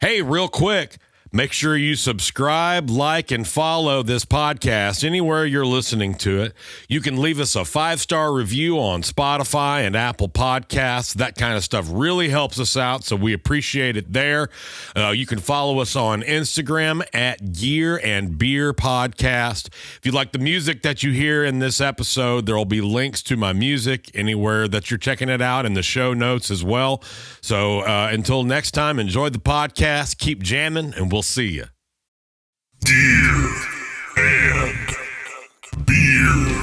Hey, real quick, make sure you subscribe, like, and follow this podcast anywhere you're listening to it. You can leave us a 5-star review on Spotify and Apple Podcasts. That kind of stuff really helps us out, so we appreciate it there. You can follow us on Instagram at Gear and Beer Podcast. If you like the music that you hear in this episode, there will be links to my music anywhere that you're checking it out in the show notes as well. So until next time, enjoy the podcast, keep jamming, and we'll see you. Gear and Beer.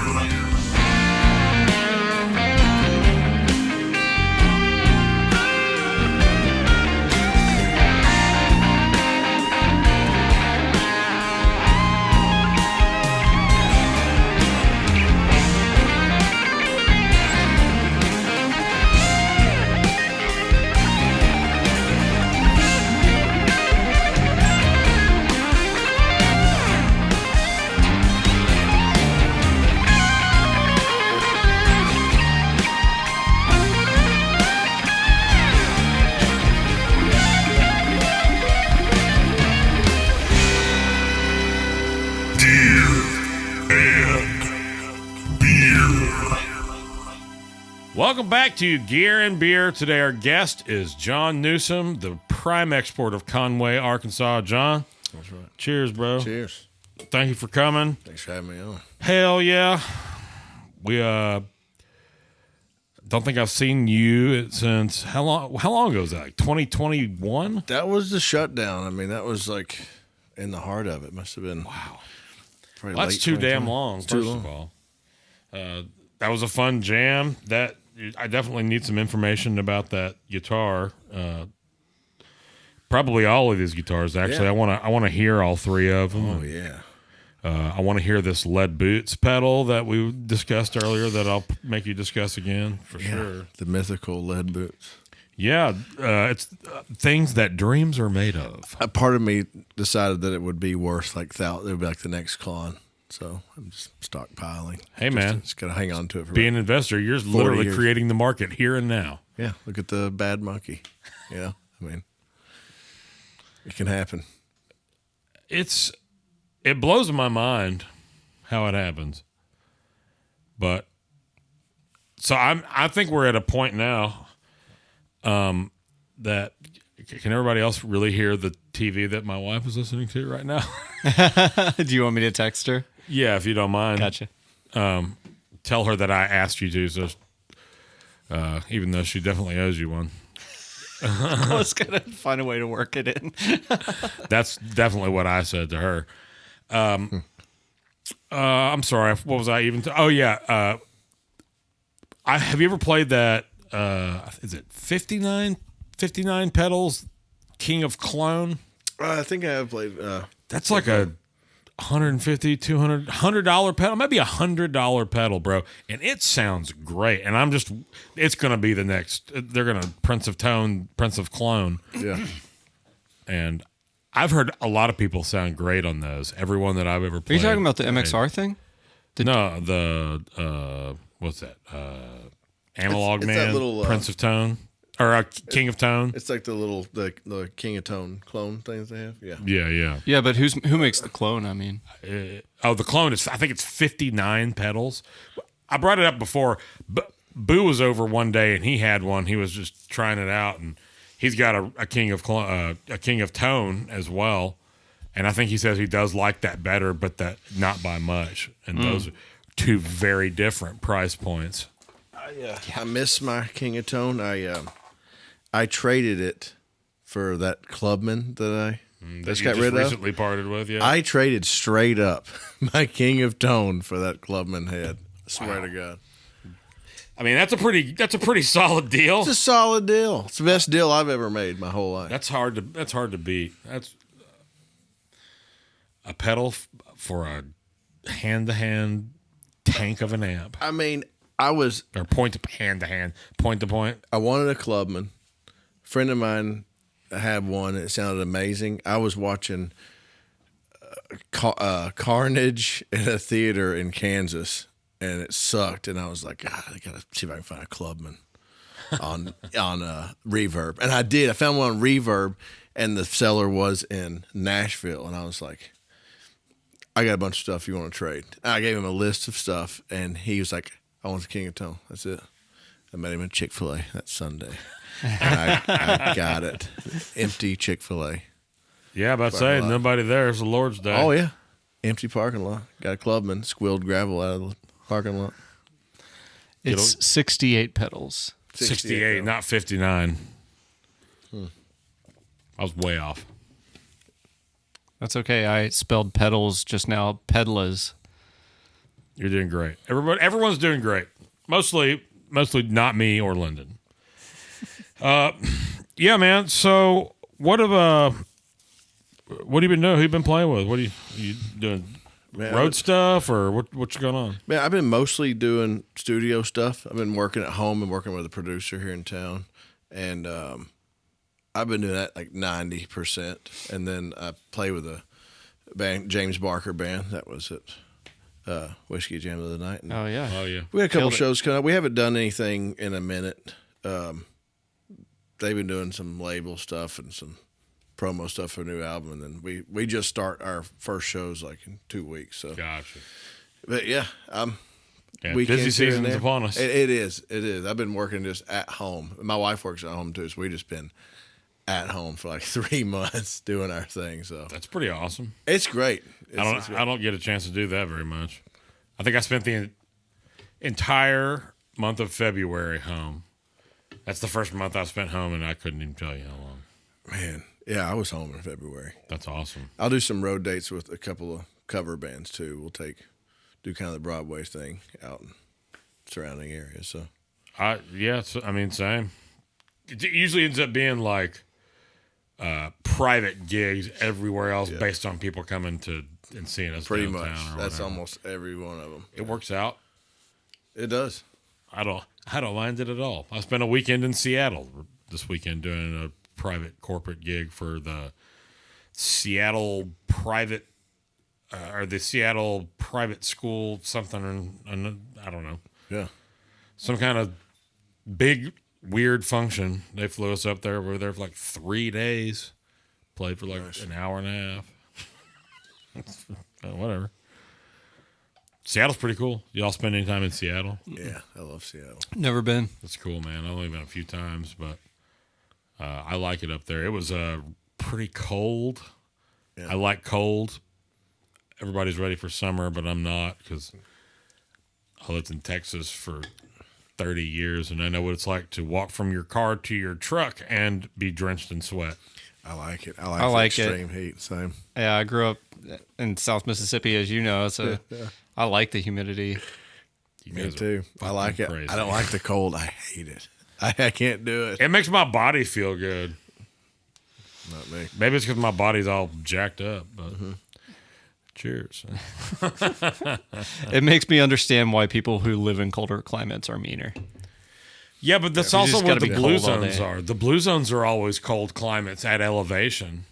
Welcome back to Gear and Beer. Today our guest is John Newsome, the prime export of Conway, Arkansas. John, that's right. Cheers, bro. Cheers. Thank you for coming. Thanks for having me on. Hell yeah. We don't think I've seen you since how long ago was that? Like 2021? That was the shutdown. I mean, that was like in the heart of it. Must have been Well, that's too damn long, first of all. That was a fun jam. I definitely need some information about that guitar. Probably all of these guitars, actually. Yeah. I want to hear all three of them. Oh yeah. I want to hear this Led Boots pedal that we discussed earlier that I'll make you discuss again for sure. The mythical Led Boots. Yeah, it's things that dreams are made of. A part of me decided that it would be worth it would be like the next Klon. So I'm just stockpiling. Hey, man. Just got to hang on to it for Being an investor, you're literally years. creating the market here and now. Yeah, look at the bad monkey. Yeah, I mean, it can happen. It blows my mind how it happens. But so I think we're at a point now that can everybody else really hear the TV that my wife is listening to right now? Do you want me to text her? Yeah, if you don't mind. Gotcha. Tell her that I asked you to, so even though she definitely owes you one. I was going to find a way to work it in. That's definitely what I said to her. I'm sorry. What was I even? Oh yeah. Have you ever played that? Is it 59 pedals? King of Clone. I think I have played. That's like a $150, $200 pedal, maybe $100 pedal, bro. And it sounds great. And it's going to be the next. They're going to Prince of Tone, Prince of Clone. Yeah. And I've heard a lot of people sound great on those. Everyone that I've ever played. Are you talking about the MXR thing? No, the what's that? Analog it's Man, that little, Prince of Tone, or King of Tone. It's like the King of Tone clone things they have. Yeah. Yeah. Yeah, but who makes the clone? I mean, The clone is. I think it's 59 pedals. I brought it up before. Boo was over one day and he had one. He was just trying it out, and he's got a King of Tone as well. And I think he says he does like that better, but that not by much. And those are two very different price points. I miss my King of Tone. I traded it for that Clubman that I just got rid of. Recently parted with, yeah. I traded straight up my King of Tone for that Clubman head. I swear to God. I mean, that's a pretty solid deal. It's a solid deal. It's the best deal I've ever made my whole life. That's hard to beat. That's a pedal for a hand-to-hand tank of an amp. I mean, or point to hand-to-hand, point to point. I wanted a Clubman. A friend of mine had one. It sounded amazing. I was watching Carnage in a theater in Kansas, and it sucked. And I was like, I got to see if I can find a Clubman. on Reverb, and I did. I found one on Reverb, and the seller was in Nashville, and I was like, I got a bunch of stuff you want to trade. I gave him a list of stuff, and he was like, I want the King of Tone. That's it. I met him at Chick-fil-A that Sunday. And I got it. Empty Chick-fil-A. Yeah, about to say, nobody there. It's the Lord's Day. Oh, yeah. Empty parking lot. Got a clubman, squilled gravel out of the parking lot. It's 68 pedals. 68, not 59. I was way off. That's okay. I spelled pedals just now. Pedlas. You're doing great. Everyone's doing great. Mostly not me or Lindon. Yeah, man. So what have you been doing? Who you been playing with? What are you doing? Man, road stuff or what's going on? Man, I've been mostly doing studio stuff. I've been working at home and working with a producer here in town, and I've been doing that like 90%. And then I play with a band, James Barker band, that was at Whiskey Jam of the Night. And Oh yeah. we had a couple Killed it. shows coming up. We haven't done anything in a minute. They've been doing some label stuff and some promo stuff for a new album, and then we just start our first shows like in 2 weeks. So, Gotcha. but yeah, Yeah, weekends busy here and season's there. upon us. It is. I've been working just at home. My wife works at home too, so we just been at home for like 3 months doing our thing. So That's pretty awesome. it's great. I don't get a chance to do that very much. I think I spent the entire month of February home. That's the first month I spent home, and I couldn't even tell you how long. Man, yeah, I was home in February. That's awesome. I'll do some road dates with a couple of cover bands too. We'll do kind of the Broadway thing out in surrounding areas. So Same. It usually ends up being like private gigs everywhere else based on people coming to and seeing us pretty downtown much, or that's whatever. almost every one of them. It works out. It does. I don't mind it at all. I spent a weekend in Seattle this weekend doing a private corporate gig for the Seattle private or the Seattle private school something, I don't know. Yeah. Some kind of big weird function. They flew us up there. We were there for like 3 days. Played for like an hour and a half. Whatever. Seattle's pretty cool. Y'all spend any time in Seattle? Yeah, I love Seattle. Never been. That's cool, man. I've only been a few times, but I like it up there. It was pretty cold. Yeah. I like cold. Everybody's ready for summer, but I'm not because I lived in Texas for 30 years, and I know what it's like to walk from your car to your truck and be drenched in sweat. I like it. I like the it. extreme heat. Same. Yeah, I grew up in South Mississippi, as you know, so I like the humidity. You Me guys are too. I like it. crazy. I don't like the cold. I hate it. I can't do it. It makes my body feel good. Not me. Maybe it's because my body's all jacked up, but cheers. It makes me understand why people who live in colder climates are meaner. Yeah, but that's you also just what gotta the be blue cold all zones day. are. The blue zones are always cold climates at elevation.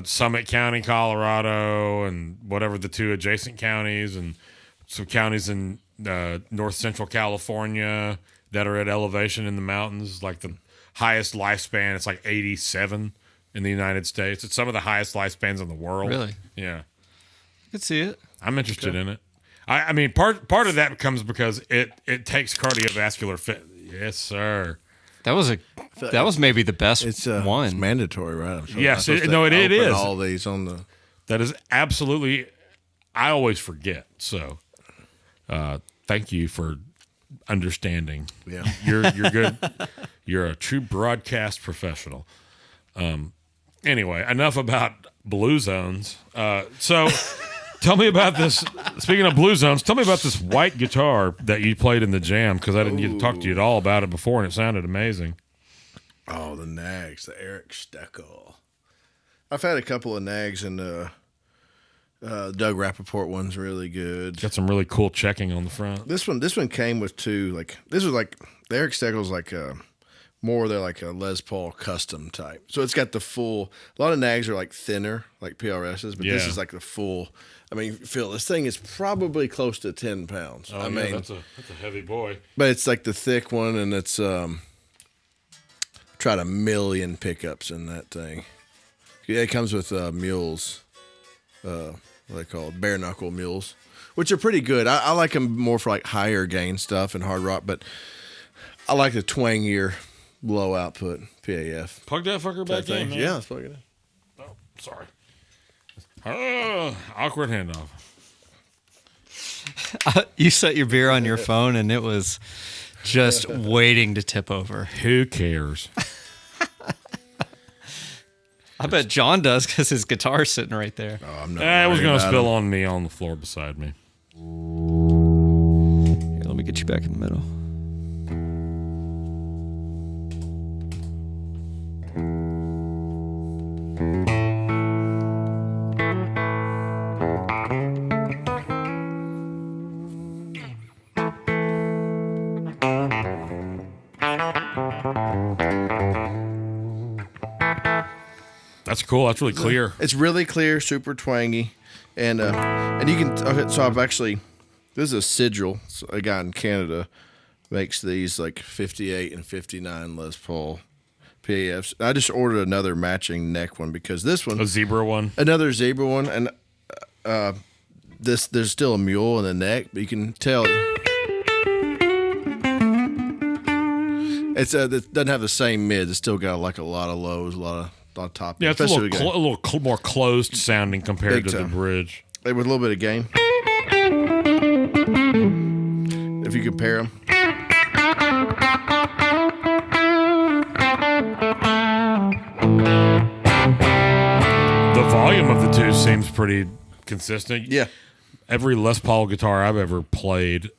Summit County, Colorado, and whatever the two adjacent counties, and some counties in north central California that are at elevation in the mountains. Like the highest lifespan, it's like 87 in the United States. It's some of the highest lifespans in the world. Really? Yeah. I could see it. I'm interested in it. I mean, part of that comes because it takes cardiovascular fit. Yes, sir. That was maybe the best It's one. It's mandatory, right? I'm Yes, I'm supposed no, to it open is. All these on the. That is absolutely. I always forget. So, thank you for understanding. Yeah. You're good. You're a true broadcast professional. Anyway, enough about blue zones. So, tell me about this. Speaking of blue zones, tell me about this white guitar that you played in the jam because I didn't get to talk to you at all about it before, and it sounded amazing. Oh, the Nags, the Eric Steckel. I've had a couple of Nags, and Doug Rappaport one's really good. Got some really cool checking on the front. This one came with two. Like this was like the Eric Steckel's like More they're like a Les Paul custom type. So it's got the full. A lot of nags are like thinner, like PRSs, but this Yeah. is like the full. I mean, Phil, this thing is probably close to 10 pounds. Oh, I yeah, mean, that's a heavy boy. but it's like the thick one, and it's tried 1,000,000 pickups in that thing. Yeah, it comes with mules. What are they called? Bare knuckle mules, which are pretty good. I like them more for like higher gain stuff and hard rock, but I like the twangier, low output PAF. Plug that fucker back in, man. Yeah, let's plug it in. Oh, sorry. Awkward handoff. You set your beer on your phone, and it was just waiting to tip over. Who cares? I bet John does because his guitar's sitting right there. Oh, I'm not. It was worried going to about spill it. on me on the floor beside me. Here, let me get you back in the middle. That's cool. That's really clear. It's really clear, super twangy, and you can. Okay, so I've actually. This is a sigil. So a guy in Canada makes these like 58 and 59 Les Paul PAFs. I just ordered another matching neck one because this one, A zebra one. another zebra one, and there's still a mule in the neck, but you can tell it doesn't have the same mids. It's still got like a lot of lows, a lot of top. Yeah, it's a especially little, more closed sounding compared Big to the time. bridge. with a little bit of gain. If you compare them. The volume of the two seems pretty consistent. Yeah. Every Les Paul guitar I've ever played,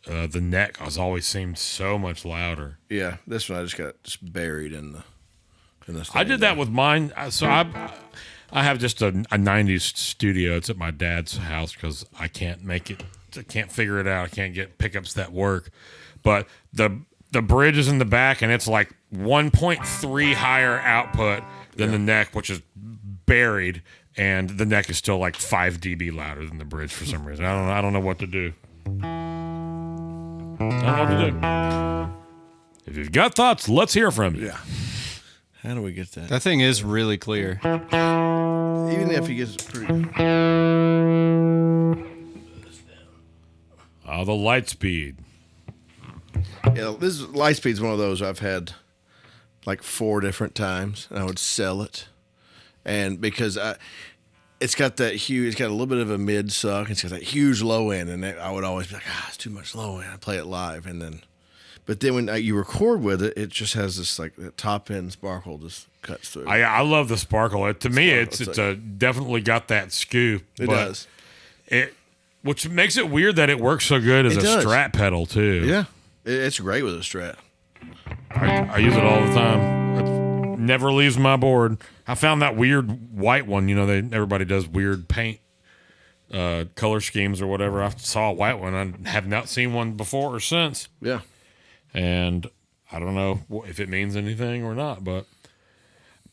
the neck has always seemed so much louder. Yeah, this one I just got buried in the I did that with mine. So I have just a 90s studio. It's at my dad's house because I can't figure it out. I can't get pickups that work. But the bridge is in the back, and it's like 1.3 higher output than the neck, which is buried, and the neck is still like 5 dB louder than the bridge for some reason. I don't know what to do. I don't know what to do. If you've got thoughts, let's hear from you. Yeah. How do we get that? That thing is really clear. Even if he gets pretty. Oh, the light speed. Yeah, this Lightspeed's one of those I've had like 4 different times, and I would sell it, and because it's got that huge, it's got a little bit of a mid suck, it's got that huge low end, and I would always be like, it's too much low end. I play it live, but then when you record with it, it just has this like the top end sparkle just cuts through. I love the sparkle. To me, it's like- definitely got that scoop. It but does. Which makes it weird that it works so good as It a does. Strat pedal too. Yeah, it's great with a Strat. I use it all the time. It never leaves my board. I found that weird white one. You know, everybody does weird paint color schemes or whatever. I saw a white one. I have not seen one before or since. Yeah. And I don't know if it means anything or not, but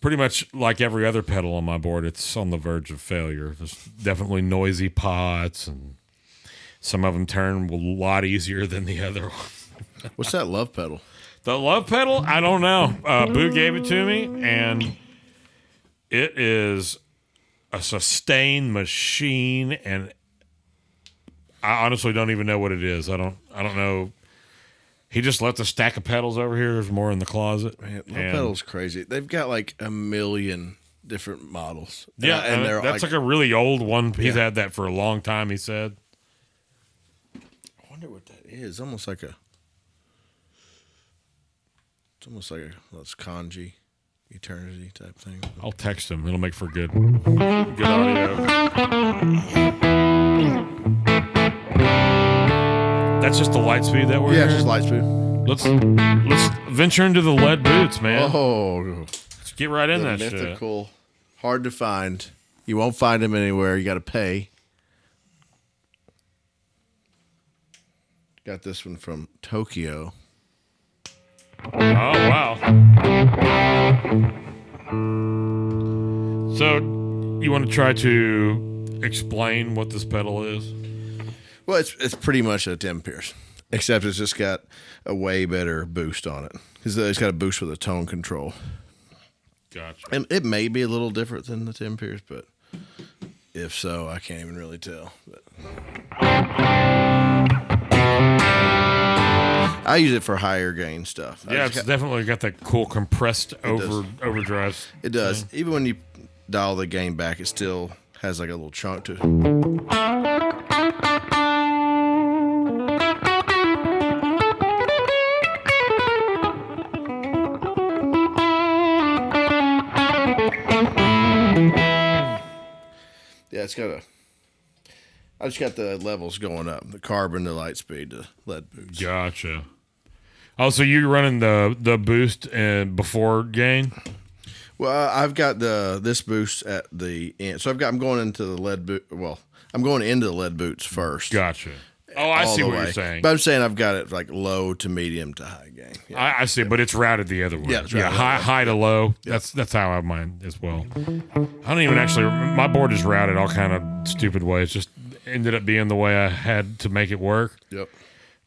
pretty much like every other pedal on my board, it's on the verge of failure. There's definitely noisy pots, and some of them turn a lot easier than the other ones. What's that love pedal? The love pedal, I don't know. Boo gave it to me, and it is a sustain machine, and I honestly don't even know what it is. I don't know. He just left a stack of pedals over here. There's more in the closet. Man, love pedal's crazy. They've got like 1 million different models. Yeah, and they're that's like a really old one. He's Yeah. had that for a long time, he said. I wonder what that is. Almost like a. It's almost like that's kanji, eternity type thing. I'll text him. It'll make for good audio. That's just the light speed that we're Yeah, it's hearing? just Lightspeed. Let's venture into the lead boots, man. Oh, Let's get right in the that shit. mythical, hard to find. You won't find them anywhere. You got to pay. Got this one from Tokyo. Oh, wow. So, you want to try to explain what this pedal is? Well, it's pretty much a Tim Pierce, except it's just got a way better boost on it. Because it's got a boost with a tone control. Gotcha. And it may be a little different than the Tim Pierce, but if so, I can't even really tell. But I use it for higher gain stuff. Yeah, it's definitely got that cool compressed overdrive. It does. thing. Even when you dial the gain back, it still has like a little chunk to it. Yeah, it's got a. I just got the levels going up: the carbon, the light speed, the lead boots. Gotcha. Oh, so you're running the boost and before gain? Well, I've got this boost at the end, so I'm going into the lead boot. Well, I'm going into the lead boots first. Gotcha. Oh, I all see the what way. you're saying. But I'm saying I've got it like low to medium to high gain. Yeah. I see, but it's routed the other way. Yeah, it's routed high to low. That's how I have mine as well. I don't even actually. My board is routed all kind of stupid ways. Just ended up being the way I had to make it work. Yep.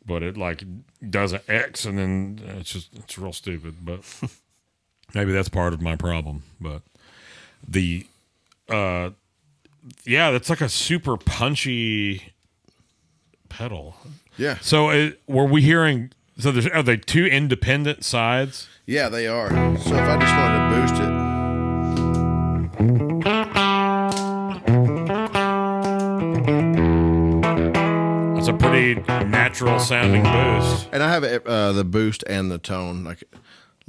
But it like does an X and then it's real stupid. But maybe that's part of my problem. But the yeah, that's like a super punchy pedal. Yeah. So were we hearing? So are they two independent sides? Yeah, they are. So if I just wanted to boost it. It's a pretty natural sounding boost. And I have the boost and the tone, like a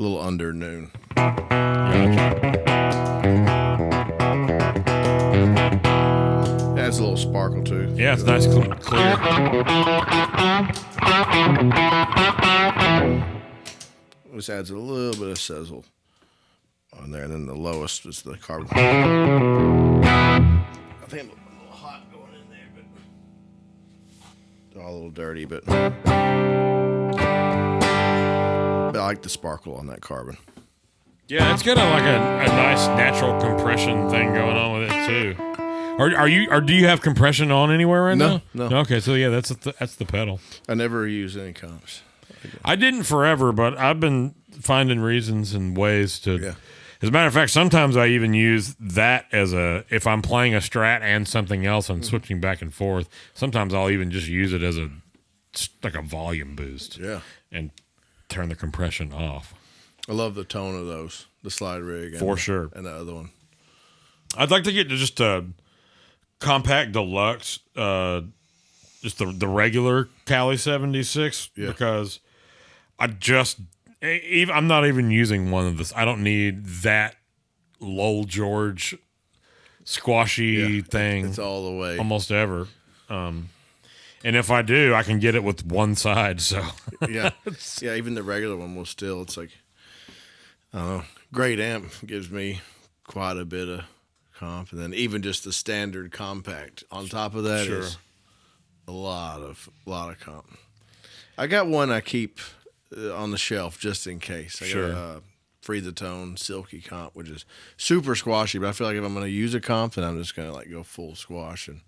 little under noon. Gotcha. It adds a little sparkle too. Yeah, it's nice, clear. This adds a little bit of sizzle on there. And then the lowest is the carbon. I think I'm a little hot going in there, but they're all a little dirty, but I like the sparkle on that carbon. Yeah, it's got like a nice natural compression thing going on with it too. Do you have compression on anywhere right now? No. Okay, so yeah, that's the pedal. I never use any comps. I didn't forever, but I've been finding reasons and ways to. Yeah. As a matter of fact, sometimes I even use that as if I'm playing a strat and something else and switching back and forth. Sometimes I'll even just use it as like a volume boost. Yeah. And turn the compression off. I love the tone of those, the slide rig. For sure. And the other one. I'd like to get to just a compact deluxe, just the regular Cali 76 because I'm not even using one of this. I don't need that Lowell George squashy thing. It's all the way. Almost ever. And if I do, I can get it with one side. So Yeah. Yeah, even the regular one will still, it's like, I don't know, great amp gives me quite a bit of comp. And then even just the standard compact on top of that is a lot of comp. I got one I keep on the shelf just in case. I got Free the Tone Silky comp, which is super squashy, but I feel like if I'm going to use a comp, then I'm just going to like go full squash. And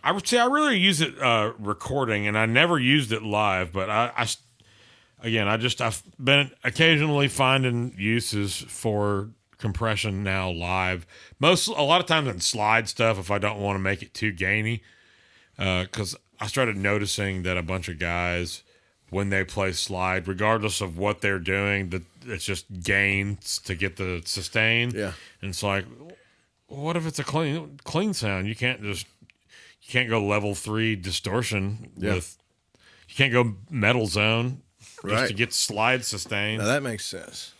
I would say I really use it recording, and I never used it live. But I've been occasionally finding uses for compression now live. A lot of times in slide stuff, if I don't want to make it too gainy, because I started noticing that a bunch of guys, when they play slide, regardless of what they're doing, that it's just gains to get the sustain. Yeah, and it's like, what if it's a clean sound? You can't go level 3 distortion with. You can't go metal zone just to get slide sustain. Now that makes sense.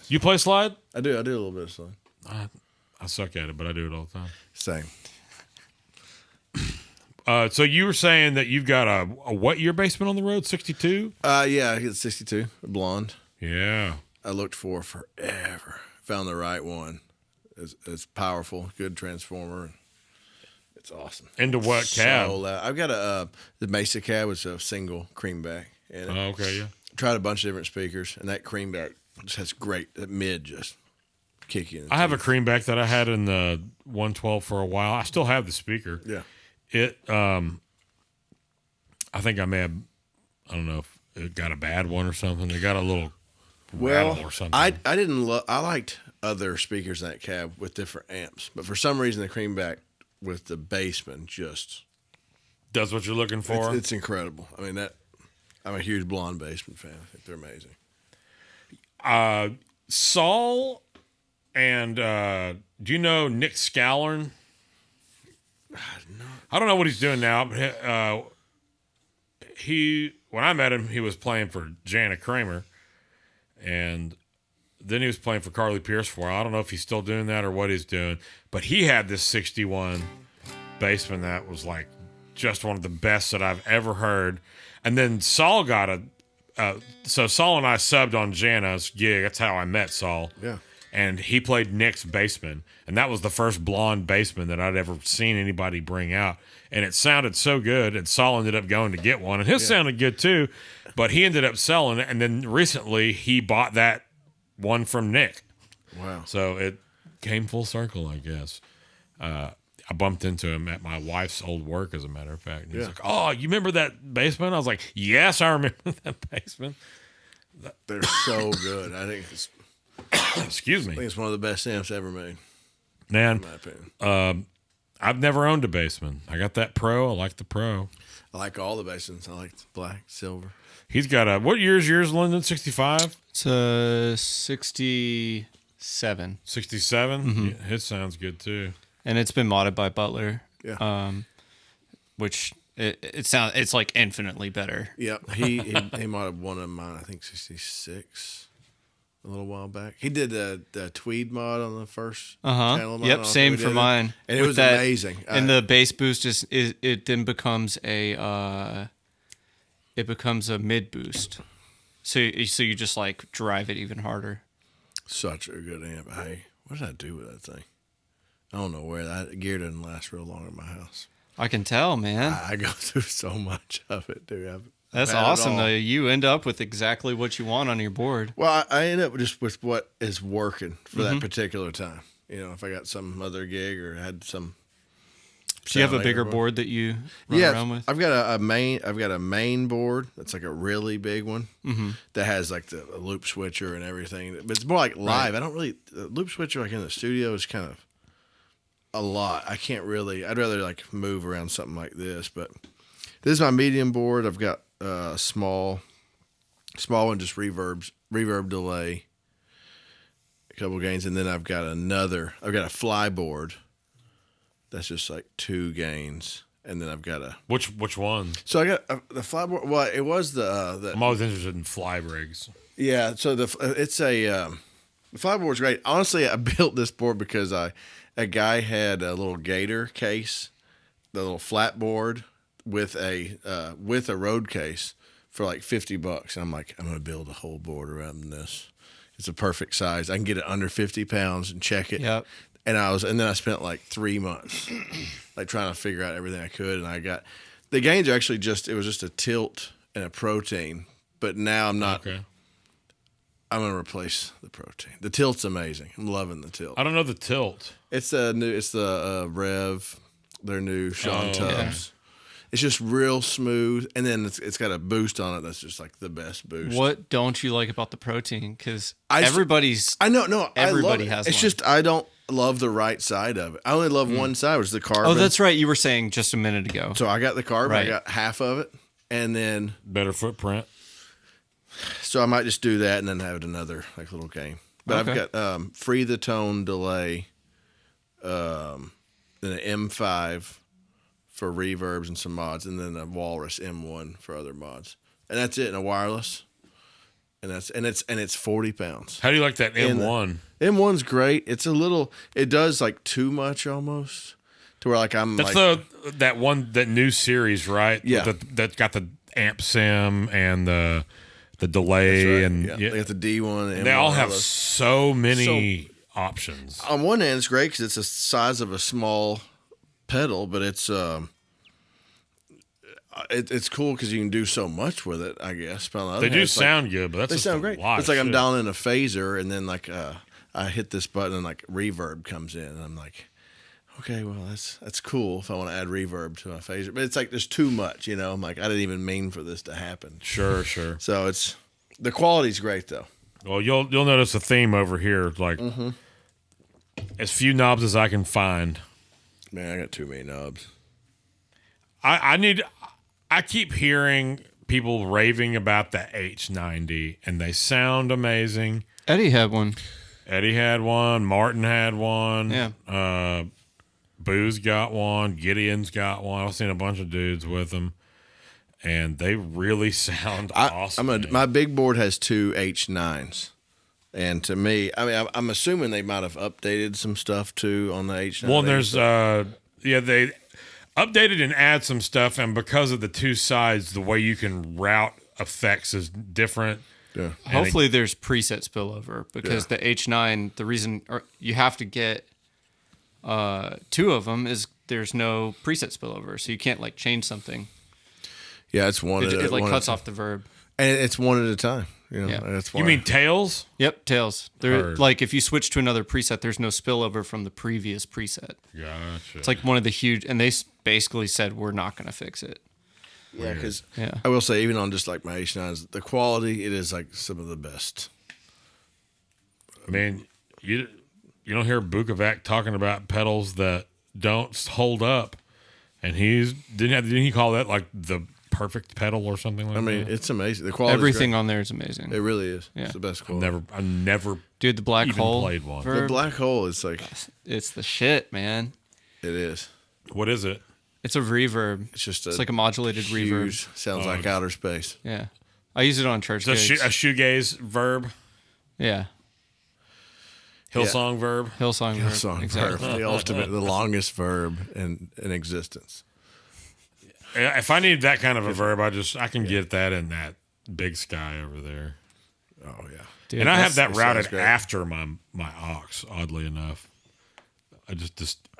You play slide? I do a little bit of slide. I suck at it, but I do it all the time. Same. So you were saying that you've got a what year bassman on the road? 62? Yeah, I get 62, blonde. Yeah. I looked for forever. Found the right one. It's powerful, good transformer. It's awesome. Into what cab? So loud. I've got the Mesa cab, which is a single creamback. Oh, okay, yeah. tried a bunch of different speakers, and that Creamback just has great. That mid just kick you in the I have a teeth. Creamback that I had in the 112 for a while. I still have the speaker. Yeah. It, I think I may have, I don't know if it got a bad one or something. It got a little rattle or something. I didn't love. I liked other speakers in that cab with different amps, but for some reason the Creamback with the bassman just Does what you're looking for. it's incredible. I mean that. I'm a huge blonde bassman fan. I think they're amazing. Saul and do you know Nick Scallern? I don't know what he's doing now, but he when I met him, he was playing for Jana Kramer, and then he was playing for Carly Pierce for a while. I don't know if he's still doing that or what he's doing, but he had this 61 bassman that was like just one of the best that I've ever heard. And then Saul got so Saul and I subbed on Jana's gig. That's how I met Saul. Yeah. And he played Nick's bassman. And that was the first blonde bassman that I'd ever seen anybody bring out. And it sounded so good. And Saul ended up going to get one. And his sounded good too. But he ended up selling it. And then recently he bought that one from Nick. Wow. So it came full circle, I guess. I bumped into him at my wife's old work, as a matter of fact. And he's like, "Oh, you remember that bassman?" I was like, "Yes, I remember that bassman." They're so good. I think Excuse me. it's one of the best amps ever made, Man, in my opinion. I've never owned a bassman. I got that Pro. I like the Pro. I like all the bassmans. I like the black, silver. He's got a, what year's yours, Lindon? 65? It's a 67. 67? Mm-hmm. Yeah, his sounds good too. And it's been modded by Butler. Yeah. Which it's like infinitely better. Yep. He might have one of mine, I think 66 a little while back. He did the Tweed mod on the first channel of mine. I don't know Yep, if same we for did it. mine. And it With was that- amazing. And the bass boost it then becomes a mid boost. So you just like drive it even harder. Such a good amp. Hey, what did I do with that thing? I don't know where that gear doesn't last real long in my house. I can tell, man. I go through so much of it, dude. That's I've had it awesome all. though. You end up with exactly what you want on your board. Well, I end up just with what is working for Mm-hmm. that particular time. You know, if I got some other gig or had some. Do you have a sound bigger like- board that you run around with? I've got a main. I've got a main board that's like a really big one that has like the loop switcher and everything. But it's more like live. I don't really the loop switcher like in the studio is kind of a lot. I can't really. I'd rather like move around something like this. But this is my medium board. I've got a small one, just reverb delay, a couple gains, and then I've got a fly board. That's just like 2 gains, and then I've got a. Which one? So I got the flyboard. Well, it was the I'm always interested in fly rigs. yeah. So the flyboard's great. Honestly, I built this board because a guy had a little Gator case, the little flat board with a road case for like $50, and I'm like, I'm gonna build a whole board around this. It's a perfect size. I can get it under 50 pounds and check it. Yep. And then I spent like 3 months like trying to figure out everything I could. And I got the gains are actually it was just a tilt and a protein. But now I'm not. Okay. I'm going to replace the protein. The tilt's amazing. I'm loving the tilt. I don't know the tilt. It's the Rev, their new Sean Oh, Tubbs. It's just real smooth. And then it's got a boost on it that's just like the best boost. What don't you like about the protein? Because I just- everybody's I know, no, Everybody I love it. has It's one. just I don't love the right side of it. I only love one side, which is the carbon. Oh, that's right. You were saying just a minute ago. So I got the carbon. Right. I got half of it, and then Better footprint. so I might just do that and then have another like little game. But Okay. I've got free the tone delay, then an M5 for reverbs and some mods, and then a Walrus M1 for other mods, and that's it. And a wireless, and it's 40 pounds. How do you like that In the- M1? M1's great. It's a little. It does like too much almost, to where like I'm That's like that new series, right? Yeah. That got the amp sim and the delay right, and yeah. They got the D1. And they all M1, have those. so many options. On one end, it's great because it's the size of a small pedal, but it's it's cool because you can do so much with it, I guess. But on the other They hand, do it's sound good, but that's they just sound a great. lot It's of like I'm shit. dialing in a phaser, and then like I hit this button, and like reverb comes in, and I'm like, okay, well that's cool if I want to add reverb to my phaser, but it's like there's too much, you know. I'm like, I didn't even mean for this to happen. Sure. So the quality's great though. Well, you'll notice a theme over here, like as few knobs as I can find. Man, I got too many knobs. I keep hearing people raving about the H90, and they sound amazing. Eddie had one. Eddie had one. Martin had one. Yeah. Boo's got one. Gideon's got one. I've seen a bunch of dudes with them, and they really sound awesome. My big board has two H9s. And to me, I mean, I'm assuming they might have updated some stuff too on the H9. Well, there's they updated and add some stuff, and because of the two sides, the way you can route effects is different. Yeah. Hopefully, there's preset spillover because the H9, the reason you have to get two of them is there's no preset spillover, so you can't like change something. Yeah, it's one. It like cuts off the verb, and it's one at a time. You know, Yeah. that's why. You mean tails? Yep, tails. They're Heard. like if you switch to another preset, there's no spillover from the previous preset. Gotcha. It's like one of the huge, and they basically said we're not going to fix it. Yeah, because Yeah. I will say, even on just like my H9s, the quality, it is like some of the best. I mean, you don't hear Bukovac talking about pedals that don't hold up, and didn't he call that like the perfect pedal or something like that? I mean, it's amazing. The quality, Everything on there is amazing. it really is. Yeah. It's the best quality. I never Dude, the black even hole played one. The verb, black hole is like it's the shit, man. it is. What is it? It's a reverb. It's just It's like a modulated reverb. huge. Sounds like outer space. Yeah, I use it on church It's gigs. a shoegaze verb, Yeah, Hillsong verb. Hillsong verb. Song Exactly. verb, the ultimate, the longest verb in existence. Yeah, if I need that kind of a verb, I can get that in that Big Sky over there. Oh yeah. Dude, And I have that that routed sounds great. after my aux, oddly enough. I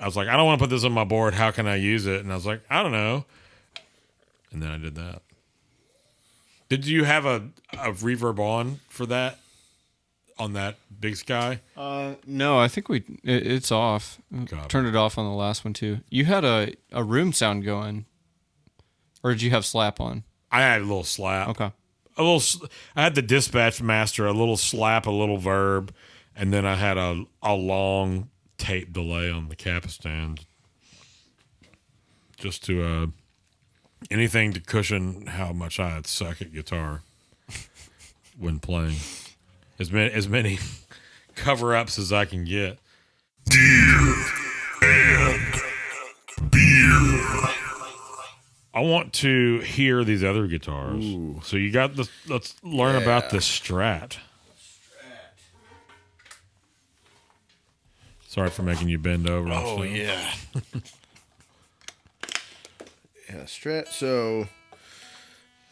was like, I don't want to put this on my board. How can I use it? And I was like, I don't know. And then I did that. Did you have a reverb on for that? On that Big Sky? No, I think it's off. Copy. Turned it off on the last one too. You had a room sound going, or did you have slap on? I had a little slap. Okay. I had the dispatch master, a little slap, a little verb, and then I had a long tape delay on the Capistan, just to anything to cushion how much I suck at guitar when playing. As many cover ups as I can get. Deer and beer. I want to hear these other guitars. Ooh. So you got the. Let's learn about the Strat. Sorry for making you bend over. and stuff. Yeah. Yeah, Strat. So,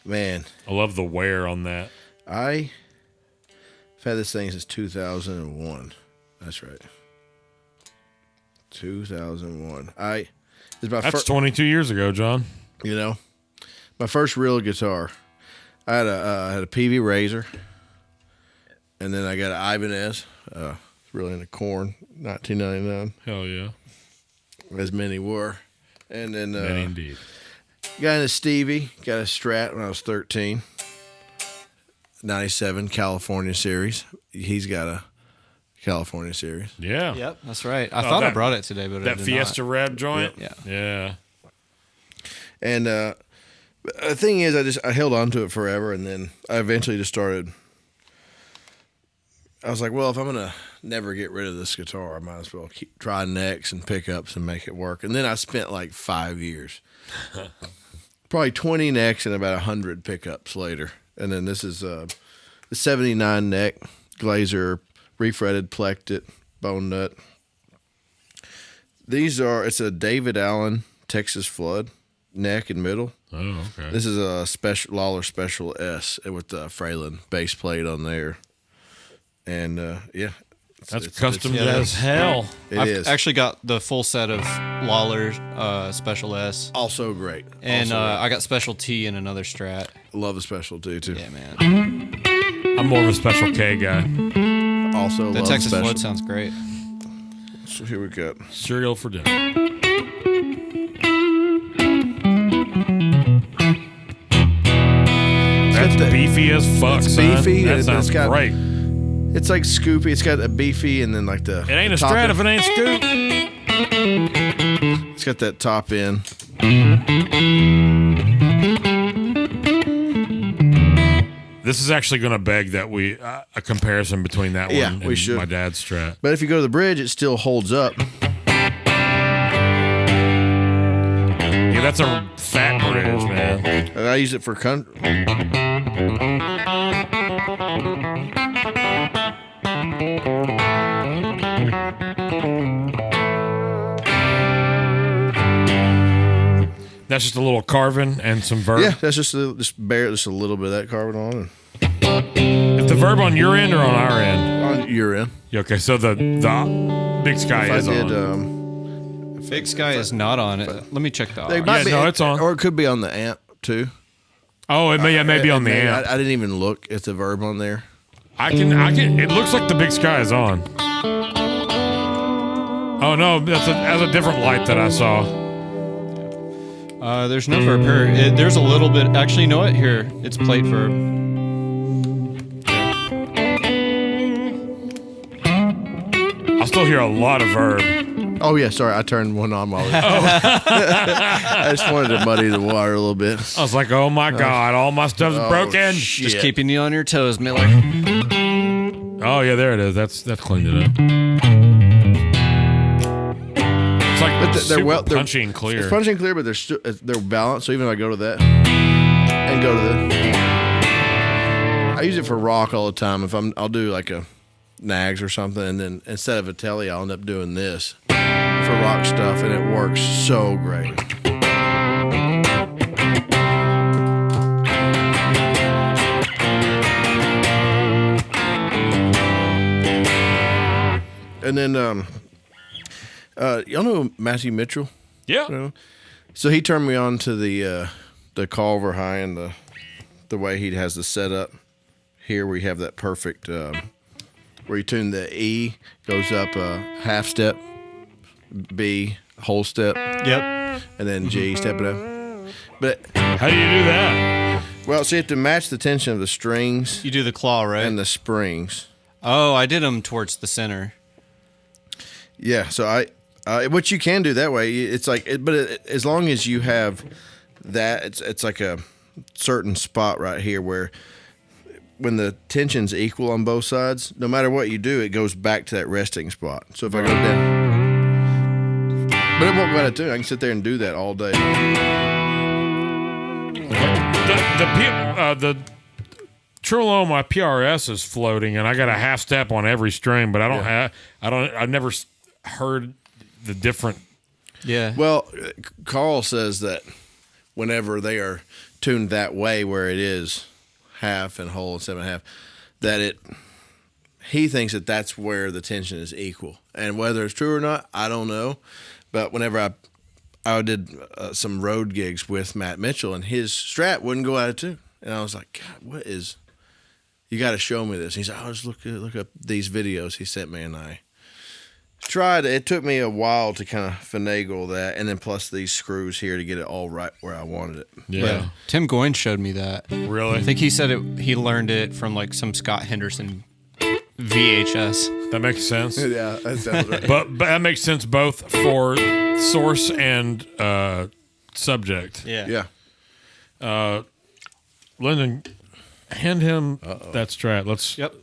man, I love the wear on that. I've had this thing since 2001. That's right. 2001. It's my That's 22 years ago, John. You know, my first real guitar. I had a PV Razor, and then I got an Ibanez. Really into Korn, 1999, Hell yeah. as many were. And then Many indeed. got into Stevie. Got a Strat when I was 13. 97 California series. He's got a California series. Yeah. Yep, that's right. I thought I brought it today, but I That did Fiesta not. Reb joint? Yeah. Yeah. And the thing is, I held on to it forever, and then I eventually just started. I was like, well, if I'm gonna never get rid of this guitar, I might as well try necks and pickups and make it work. And then I spent like 5 years, probably 20 necks and about 100 pickups later. And then this is the 79 neck Glazer refretted plected bone nut. It's a David Allen Texas Flood neck and middle. Oh, okay. This is a special Lawler Special S with the Fralin base plate on there. And yeah, That's custom as hell. I've actually got the full set of Lawler Special S. Also great. And Also I got Special T in another Strat. love the Special T too. Yeah, man. I'm more of a Special K guy. Also, The love Texas Special. Wood sounds great. So here we go. Cereal for dinner. That's beefy as fuck, It's son. beefy, That and sounds it's got- great. It's like Scoopy. It's got a beefy, and then like the. It ain't a top Strat end. if it ain't Scoop. It's got that top end. This is actually going to beg that we a comparison between that Yeah, one we and should. my dad's Strat. But if you go to the bridge, it still holds up. Yeah, that's a fat bridge, man. And I use it for country. That's just a little carving and some verb. Yeah, that's just a little bit of that carbon on Is the verb on your end or on our end? on your end. Yeah, okay, so the Big Sky If I is did, on. Big Sky is not on it. Let me check the they aux. might Yeah, be, no, it's on. or it could be on the amp too. Oh, it may be on the amp. I didn't even look at the verb on there. I can. It looks like the Big Sky is on. Oh no, that's a different light that I saw. There's no verb here. There's a little bit. Actually, you know what? Here, it's plate verb. I still hear a lot of verb. Oh yeah, sorry, I turned one on while I just wanted to muddy the water a little bit. I was like, oh my god, all my stuff's broken. Shit. Just keeping you on your toes, Miller. Oh yeah, there it is. That's cleaned it up. It's like they're punchy and clear. It's punchy and clear, but they're balanced. So even if I go to that and go to the, I use it for rock all the time. I'll do like a nags or something, and then instead of a telly, I'll end up doing this for rock stuff, and it works so great. And then, y'all know Matthew Mitchell? Yeah. You know? So he turned me on to the Culver High and the way he has the setup. Here we have that perfect where you tune the E, goes up a half step, B, whole step, Yep. and then G, step it up. But How do you do that? well, so you have to match the tension of the strings You do the claw, right? and the springs. Oh, I did them towards the center. Yeah, so what you can do that way, it's like, as long as you have that, it's like a certain spot right here where when the tension's equal on both sides, no matter what you do, it goes back to that resting spot. So if I go down, but it won't go out of tune. I can sit there and do that all day. The tremolo on my PRS is floating, and I got a half step on every string, but I've never heard the different. Yeah. Well, Carl says that whenever they are tuned that way, where it is half and whole and 7/2, that he thinks that that's where the tension is equal. And whether it's true or not, I don't know. But whenever I did some road gigs with Matt Mitchell, and his Strat wouldn't go out of tune, and I was like, God, what is? You got to show me this. He's like, oh, just look up these videos he sent me, and I tried. It took me a while to kind of finagle that, and then plus these screws here to get it all right where I wanted it. Yeah. Tim Goyne showed me that. Really? I think he said he learned it from like some Scott Henderson VHS. That makes sense. Yeah, that sounds right. But that makes sense both for source and subject. Yeah. Yeah. Lindon, hand him that Strat. Yep.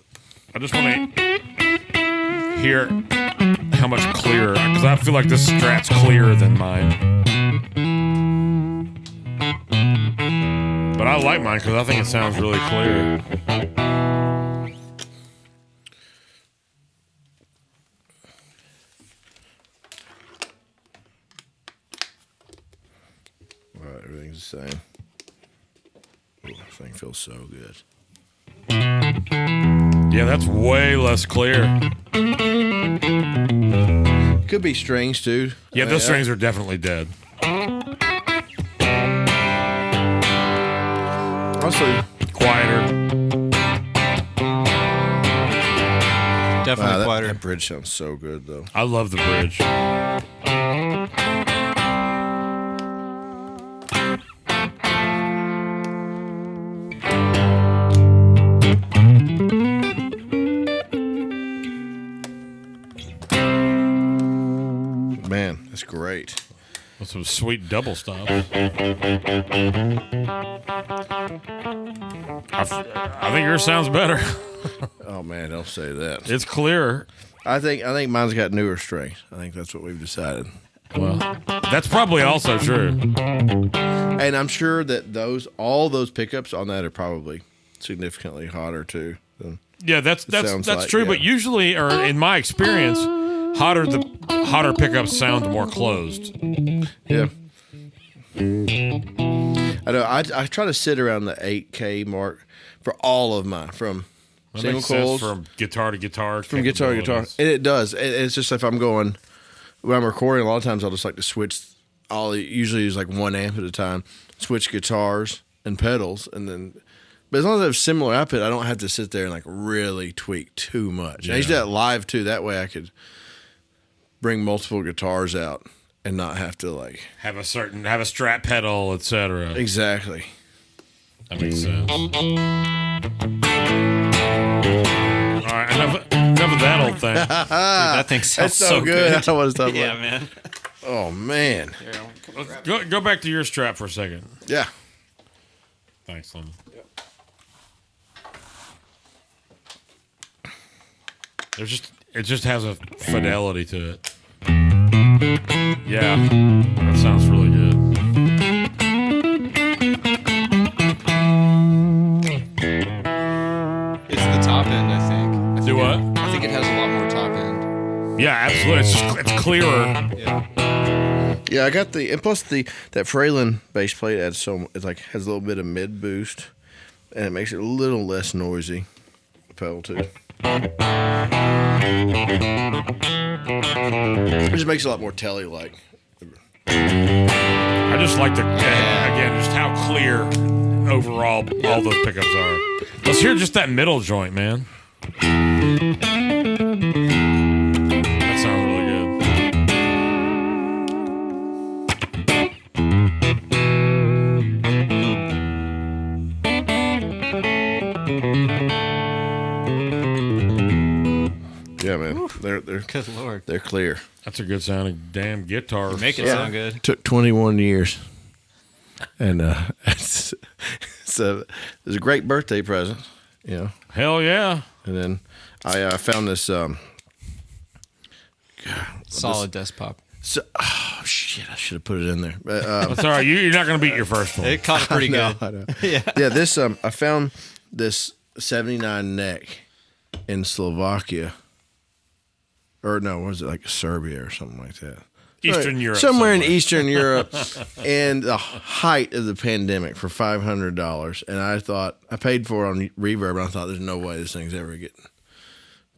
I just want to hear how much clearer, because I feel like this Strat's clearer than mine. But I like mine because I think it sounds really clear. All right, everything's the same. Ooh, this thing feels so good. Yeah, that's way less clear. Could be strings too. Yeah, those strings are definitely dead. Also, Quieter. Definitely quieter. that bridge sounds so good though. I love the bridge. Man, that's great. With some sweet double stops. I think yours sounds better. Oh man, don't say that. It's clearer. I think mine's got newer strings. I think that's what we've decided. Well, that's probably also true. And I'm sure that all those pickups on that are probably significantly hotter too. Yeah, that's sounds like, true. yeah. But usually, or in my experience, hotter pickups sound more closed. Yeah. I know. I try to sit around the 8K mark for all of mine, from That single makes sense coils, from guitar to guitar. from guitar to guitar. And it does. It's just if I'm going, when I'm recording, a lot of times I'll just like to switch. I'll usually use like one amp at a time, switch guitars and pedals, and then. But as long as I have similar output, I don't have to sit there and like really tweak too much. I used to do that live too. That way I could bring multiple guitars out and not have to like have a strat pedal, etc. exactly. That makes sense. All right, enough of that old thing. Dude, that thing sounds That's so good. I don't want to talk Yeah, about. man. Oh man. Go back to your strap for a second. Yeah. Thanks, Lindon. It just has a fidelity to it. Yeah, that sounds really good. It's the top end, I think. Do what? I think it has a lot more top end. Yeah, absolutely. It's clearer. Yeah. Yeah, I got and plus that Fralin bass plate adds has a little bit of mid boost, and it makes it a little less noisy. The pedal too. It just makes it a lot more telly like. I just like again, just how clear overall all those pickups are. Let's hear just that middle joint, man. That sounds really good. Yeah, man. They're Good Lord. they're clear. That's a good sounding damn guitar. Make it sound good. Took 21 years, and it was a great birthday present, you know. Hell yeah. And then I found this. Solid desk pop. Oh shit! I should have put it in there. That's all right. You're not going to beat your first one. It caught it pretty good. I know. Yeah. This I found this 79 neck in Slovakia, or no, was it like Serbia or something like that? Eastern Europe. somewhere in Eastern Europe, and the height of the pandemic for $500. And I thought I paid for it on Reverb, and I thought there's no way this thing's ever getting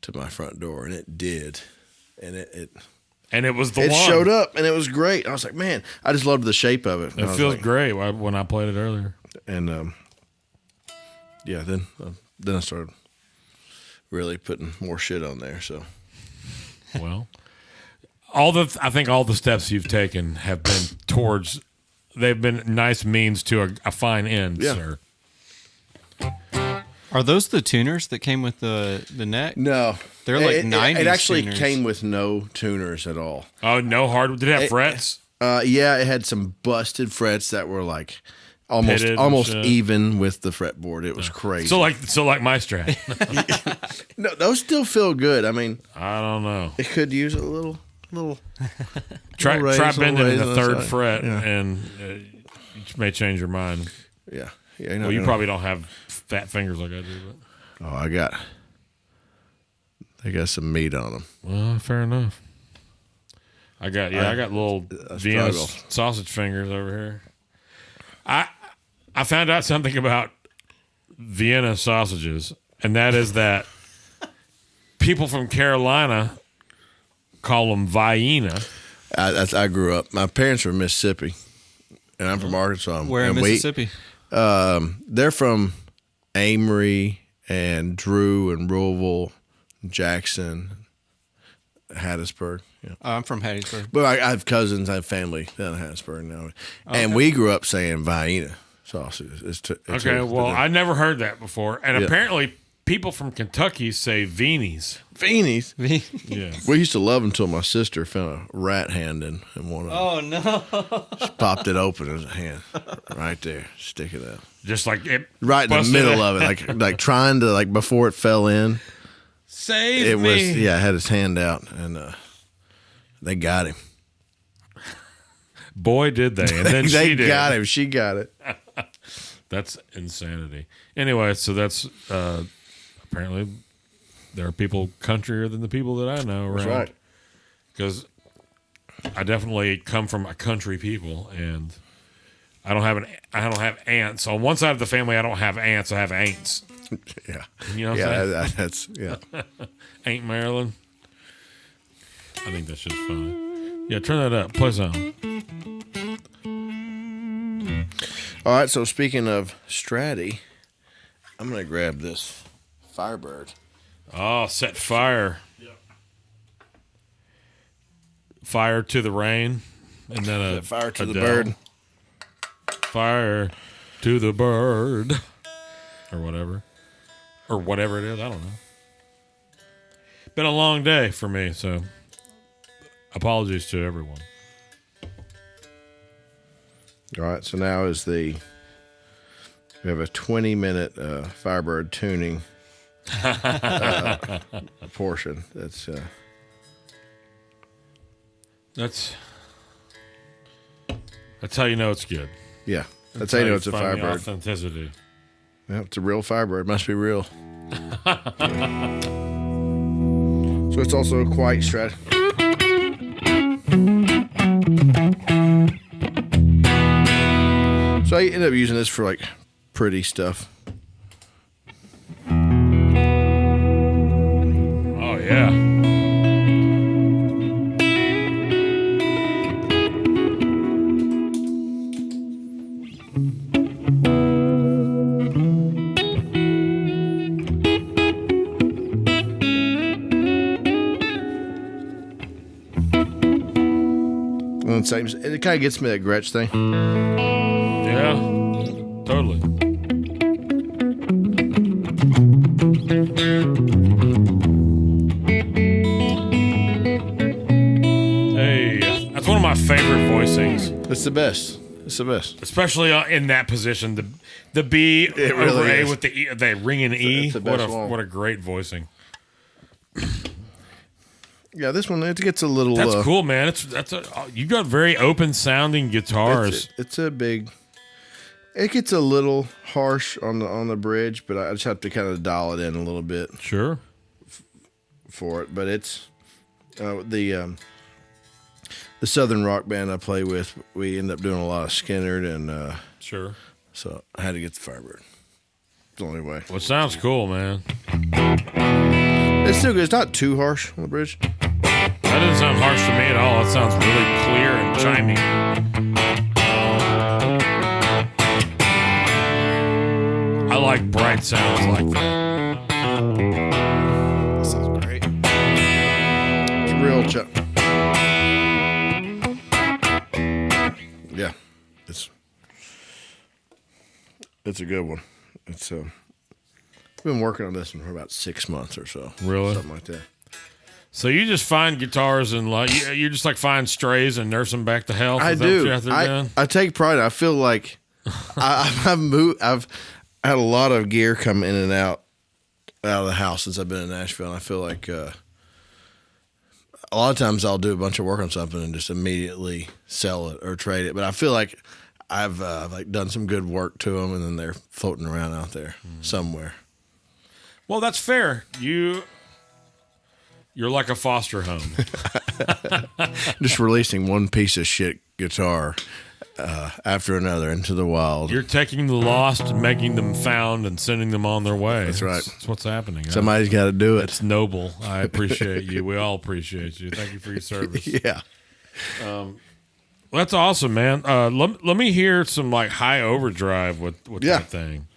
to my front door, and it did, and it was the one. It showed up, and it was great. I was like, man, I just loved the shape of it. It feels great when I played it earlier. And yeah, then I started really putting more shit on there. So, well, I think all the steps you've taken have been towards. They've been nice means to a fine end, sir. Are those the tuners that came with the neck? no, They're like 90s It actually tuners. came with no tuners at all. Oh, no hard. Did it have frets? Yeah, it had some busted frets that were like Pitted and almost shit. even with the fretboard. It was crazy. So like my Strat. No, those still feel good. I mean, I don't know. it could use a little. Try raise, bending raise in the on third side. fret, Yeah. and you may change your mind. Yeah. Well, you probably don't have fat fingers like I do. But. Oh, I got some meat on them. Well, fair enough. I got little Vienna struggle. sausage fingers over here. I found out something about Vienna sausages, and that is that people from Carolina call them Vienna. I grew up. My parents were from Mississippi, and I'm from Arkansas. Where in and Mississippi? They're from Amory and Drew and Louisville, Jackson, Hattiesburg. Yeah. I'm from Hattiesburg. But I have cousins, I have family down in Hattiesburg now. And we grew up saying Vienna sausage. I never heard that before. And apparently people from Kentucky say Veenies. Veenies? Yeah. We used to love them until my sister found a rat hand in one of them. Oh, no. She popped it open as a hand. Right there. Stick it out. Just like it. Right in the middle of it. Like trying to, before it fell in. Save me. It had his hand out, and they got him. Boy, did they. And then they she did. got him. She got it. That's insanity. Anyway, so that's apparently there are people countryer than the people that I know around. That's right. Because I definitely come from a country people, and I don't have aunts. On one side of the family, I don't have aunts. I have aunts. Yeah. You know what I'm saying? That's Aunt Marilyn. I think that's just funny. Yeah, turn that up. Play some. All right, so speaking of Stratty, I'm going to grab this Firebird. Oh, set fire. Yep. Fire to the rain. And then fire to the Adele. bird. Fire to the bird. Or whatever. Or whatever it is. I don't know. Been a long day for me, so apologies to everyone. All right, so now we have a 20-minute Firebird tuning portion. That's how you know it's good. Yeah, that's how you know it's a find the Firebird. Authenticity. Yeah, it's a real Firebird. Must be real. So it's also quite Strat. So I end up using this for pretty stuff. Oh yeah. It kind of gets me that Gretsch thing. Yeah. Totally. Hey, that's one of my favorite voicings. It's the best. It's the best. Especially in that position, the B It over really A is. with the ringing E. It's the best one. What a great voicing. Yeah, this one, it gets a little... That's cool, man. You got very open sounding guitars. It's a big... It gets a little harsh on the bridge, but I just have to kind of dial it in a little bit Sure. for it. But it's the Southern rock band I play with. We end up doing a lot of Skinnerd, and Sure. so I had to get the Firebird. It's the only way. Well, it sounds cool, man. It's still good. It's not too harsh on the bridge. That doesn't sound harsh to me at all. It sounds really clear and chimey. I like bright sounds like that. That sounds great. It's real yeah, it's a good one. It's I've been working on this one for about 6 months or so. Really? Something like that. So you just find guitars and you just find strays and nurse them back to health? I Is that what do. you're out there doing? I take pride. I feel like I've moved. I've had a lot of gear come in and out of the house since I've been in Nashville, and I feel like a lot of times I'll do a bunch of work on something and just immediately sell it or trade it. But I feel like I've done some good work to them, and then they're floating around out there somewhere. Well, that's fair. You're like a foster home. Just releasing one piece of shit guitar after another into the wild. You're taking the lost, making them found, and sending them on their way. That's right. That's what's happening. Somebody's got to do it. It's noble. I appreciate you. We all appreciate you. Thank you for your service. Yeah. That's awesome, man. Let me hear some like high overdrive with that thing.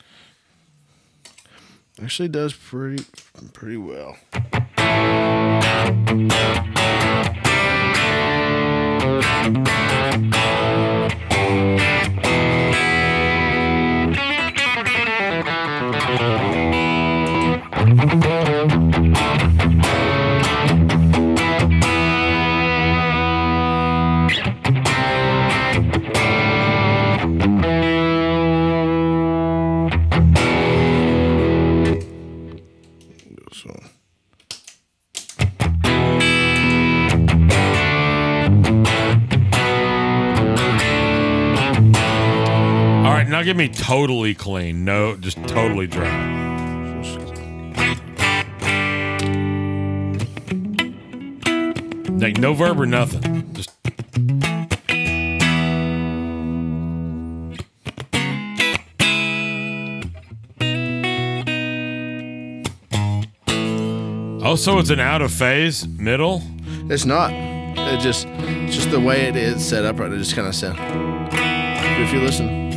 Actually does pretty well. So. All right, now give me totally clean. No, just totally dry. Like no verb or nothing. Just oh, so it's an out of phase middle? It's not. It's just the way it is set up right. It just kind of sound. If you listen.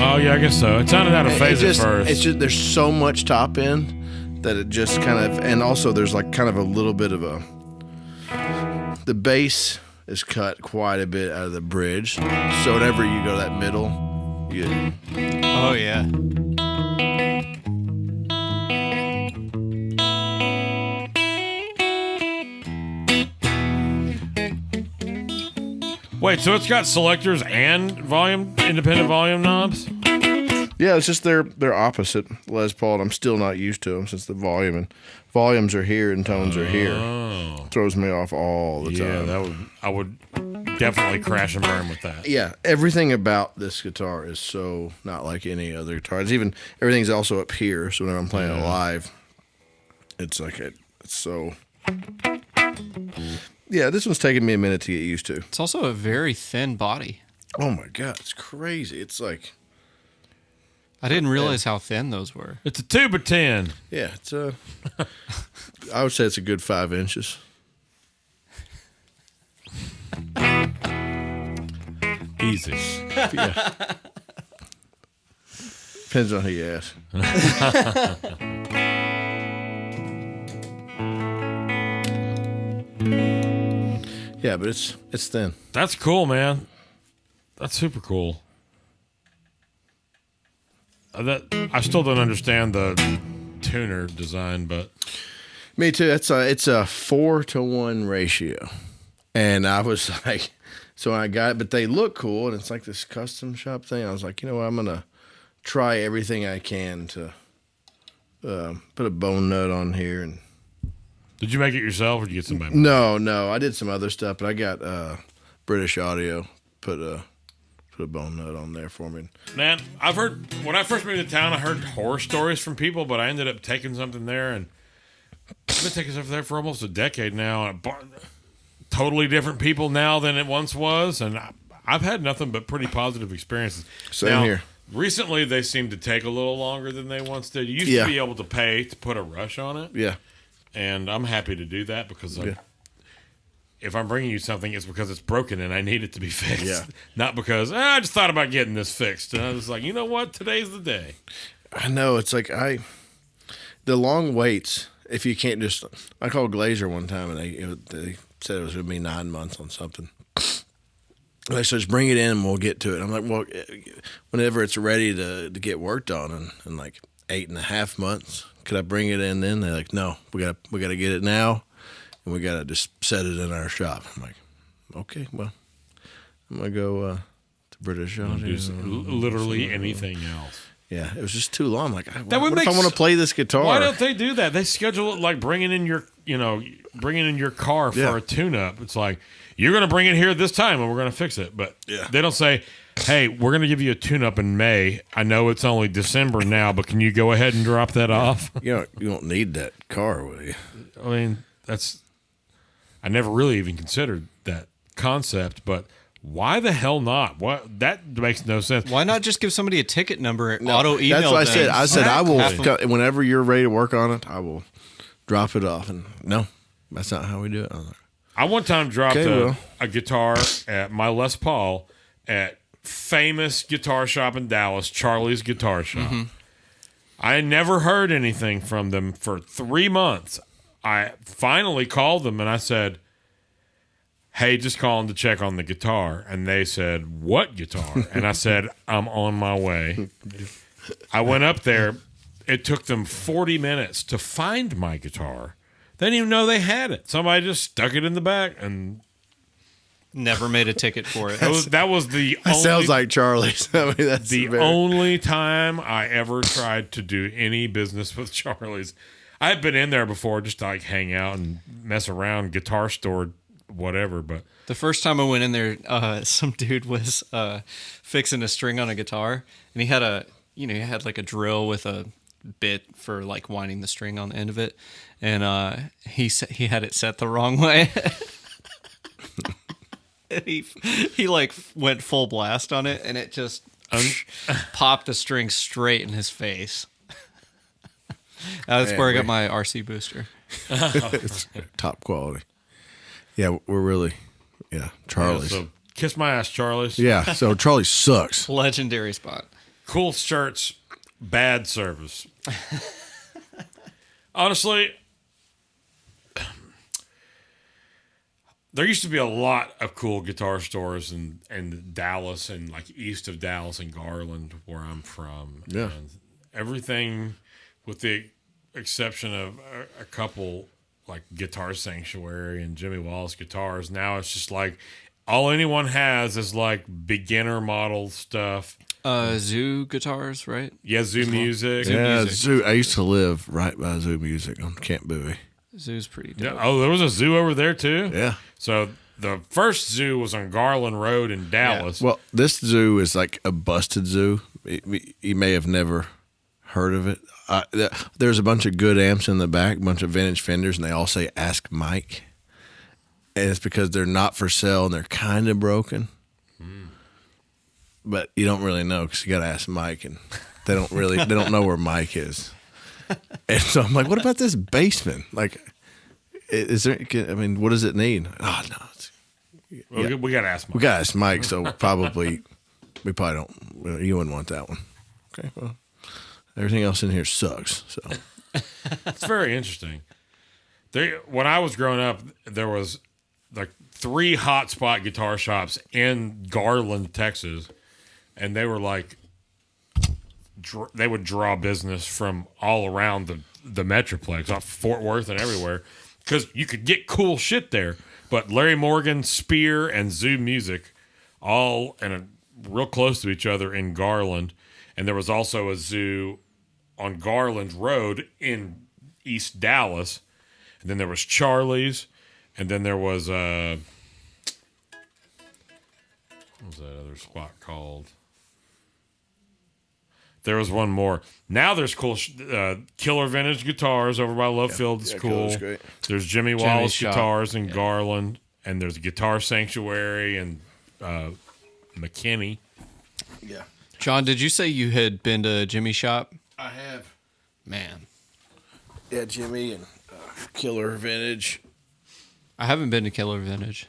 Oh yeah, I guess so. It sounded out of phase at first. It's just there's so much top end that it just kind of, and also there's like kind of a little bit of the bass is cut quite a bit out of the bridge. So whenever you go to that middle, you. Oh yeah. Wait, so it's got selectors and independent volume knobs? Yeah, it's just they're opposite Les Paul. And I'm still not used to them since the volumes are here and tones are here. Oh. Throws me off all the time. Yeah, I would definitely crash and burn with that. Yeah, everything about this guitar is so not like any other guitar. It's even everything's also up here. So whenever I'm playing it live, it's like it's so. Yeah, this one's taking me a minute to get used to. It's also a very thin body. Oh my god, it's crazy. It's like I didn't realize how thin those were. It's a 2x10. yeah, it's I would say it's a good 5 inches. Easy. Yeah. Depends on who you ask. Yeah, but it's thin. That's cool, man. That's super cool. I still don't understand the tuner design, but Me too. It's a 4-to-1 ratio, and I was like, so I got it, but they look cool, and it's like this custom shop thing. I was like, you know what, I'm gonna try everything I can to put a bone nut on here. And did you make it yourself, or did you get somebody? no, I did some other stuff, but I got British Audio put a bone nut on there for me. Man, I've heard when I first moved to town, I heard horror stories from people, but I ended up taking something there, and I've been taking stuff there for almost a decade now. And totally different people now than it once was, and I've had nothing but pretty positive experiences. Same here. Recently, they seem to take a little longer than they once did. You used to be able to pay to put a rush on it. Yeah. And I'm happy to do that because if I'm bringing you something, it's because it's broken and I need it to be fixed. Yeah. Not because I just thought about getting this fixed. And I was like, you know what? Today's the day. I know. It's like the long waits, if you can't just, I called Glazer one time and they said it was going to be 9 months on something. They said, just bring it in and we'll get to it. I'm like, well, whenever it's ready to get worked on in like 8.5 months, could I bring it in then? They're like, no, we got to get it now, and we got to just set it in our shop. I'm like, okay, well, I'm going to go to British Audio. Literally anything else. Yeah, it was just too long. I'm like, That would what if I make want to play this guitar? Why don't they do that? They schedule it like bringing in your car for a tune-up. It's like, you're going to bring it here this time and we're going to fix it. But they don't say, hey, we're going to give you a tune-up in May. I know it's only December now, but can you go ahead and drop that off? You don't need that car, will you? I mean, I never really even considered that concept, but Why the hell not? What? That makes no sense. Why not just give somebody a ticket number and auto email? That's what I them? said. I said I will. Exactly. Whenever you're ready to work on it, I will drop it off. And no, that's not how we do it. I was like, I one time dropped Okay, a guitar at my Les Paul at famous guitar shop in Dallas, Charlie's Guitar Shop. Mm-hmm. I had never heard anything from them for 3 months. I finally called them and I said, hey, just calling to check on the guitar. And they said, what guitar? And I said, I'm on my way. I went up there. It took them 40 minutes to find my guitar. They didn't even know they had it. Somebody just stuck it in the back, and Never made a ticket for it. that was the that only, sounds like Charlie's. I mean, that's the only time I ever tried to do any business with Charlie's. I had been in there before just to like hang out and mess around, guitar store, whatever, but The first time I went in there, some dude was fixing a string on a guitar, and he had he had like a drill with a bit for like winding the string on the end of it, and he had it set the wrong way. And he like went full blast on it, and it just popped the string straight in his face. That's where I got my RC booster. It's top quality. Yeah, we're really, Charlie's. so kiss my ass, Charlie's. Yeah, so Charlie sucks. Legendary spot. Cool shirts, bad service. Honestly, there used to be a lot of cool guitar stores in Dallas and like east of Dallas and Garland, where I'm from. Yeah. And everything, with the exception of a couple like Guitar Sanctuary and Jimmy Wallace guitars, now it's just like all anyone has is like beginner model stuff. Zoo guitars, right? Yeah, Zoo Music. Yeah, Zoo. I used to live right by Zoo Music on Camp Bowie. Zoo's pretty Yeah. dope. Oh, there was a zoo over there too? Yeah. So the first zoo was on Garland Road in Dallas. Well, this zoo is like a busted zoo. You may have never heard of it. There's a bunch of good amps in the back, a bunch of vintage Fenders, and they all say "Ask Mike," and it's because they're not for sale and they're kind of broken. But you don't really know because you got to ask Mike, and they don't know where Mike is. And so I'm like, what about this bassman? Like, is there? I mean, what does it need? Oh no, Well, we got to ask Mike. we got to ask Mike. So we probably don't. You wouldn't want that one. Okay, well, everything else in here sucks. So It's very interesting. When I was growing up, there was like 3 hotspot guitar shops in Garland, Texas, and they were like they would draw business from all around the Metroplex, off Fort Worth and everywhere, because you could get cool shit there. But Larry Morgan, Spear, and Zoo Music, all real close to each other in Garland, and there was also a zoo on Garland Road in East Dallas, and then there was Charlie's, and then there was what was that other spot called? There was one more. Now there's cool Killer Vintage Guitars over by Love Field. It's cool. Killer's great. There's Jimmy Wallace Shop. Guitars in Garland, and there's Guitar Sanctuary and McKinney. yeah, John, did you say you had been to Jimmy's shop? I have. Man, Yeah, Jimmy and Killer Vintage. I haven't been to Killer Vintage.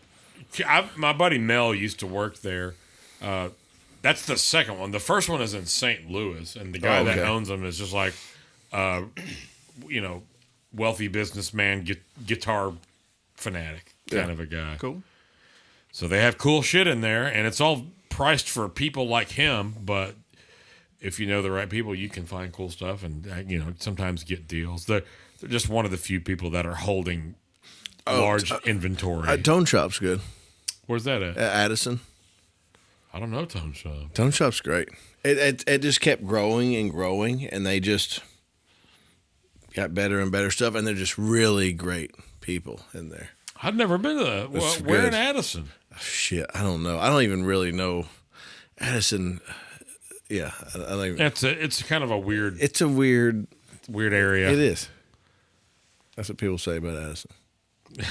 My buddy Mel used to work there. That's the second one. The first one is in St. Louis, and the guy that owns them is just like, wealthy businessman, guitar fanatic kind of a guy. Cool. So they have cool shit in there, and it's all priced for people like him. But if you know the right people, you can find cool stuff, and sometimes get deals. They're just one of the few people that are holding large inventory. Tone Shop's good. Where's that at? Addison. I don't know Tone Shop. Tone Shop's great. It just kept growing and growing, and they just got better and better stuff, and they're just really great people in there. I've never been to that. It's Where in good. Addison? Shit, I don't know. I don't even really know Addison. Yeah, I don't even. It's kind of a weird It's a weird. area. It is. That's what people say about Addison.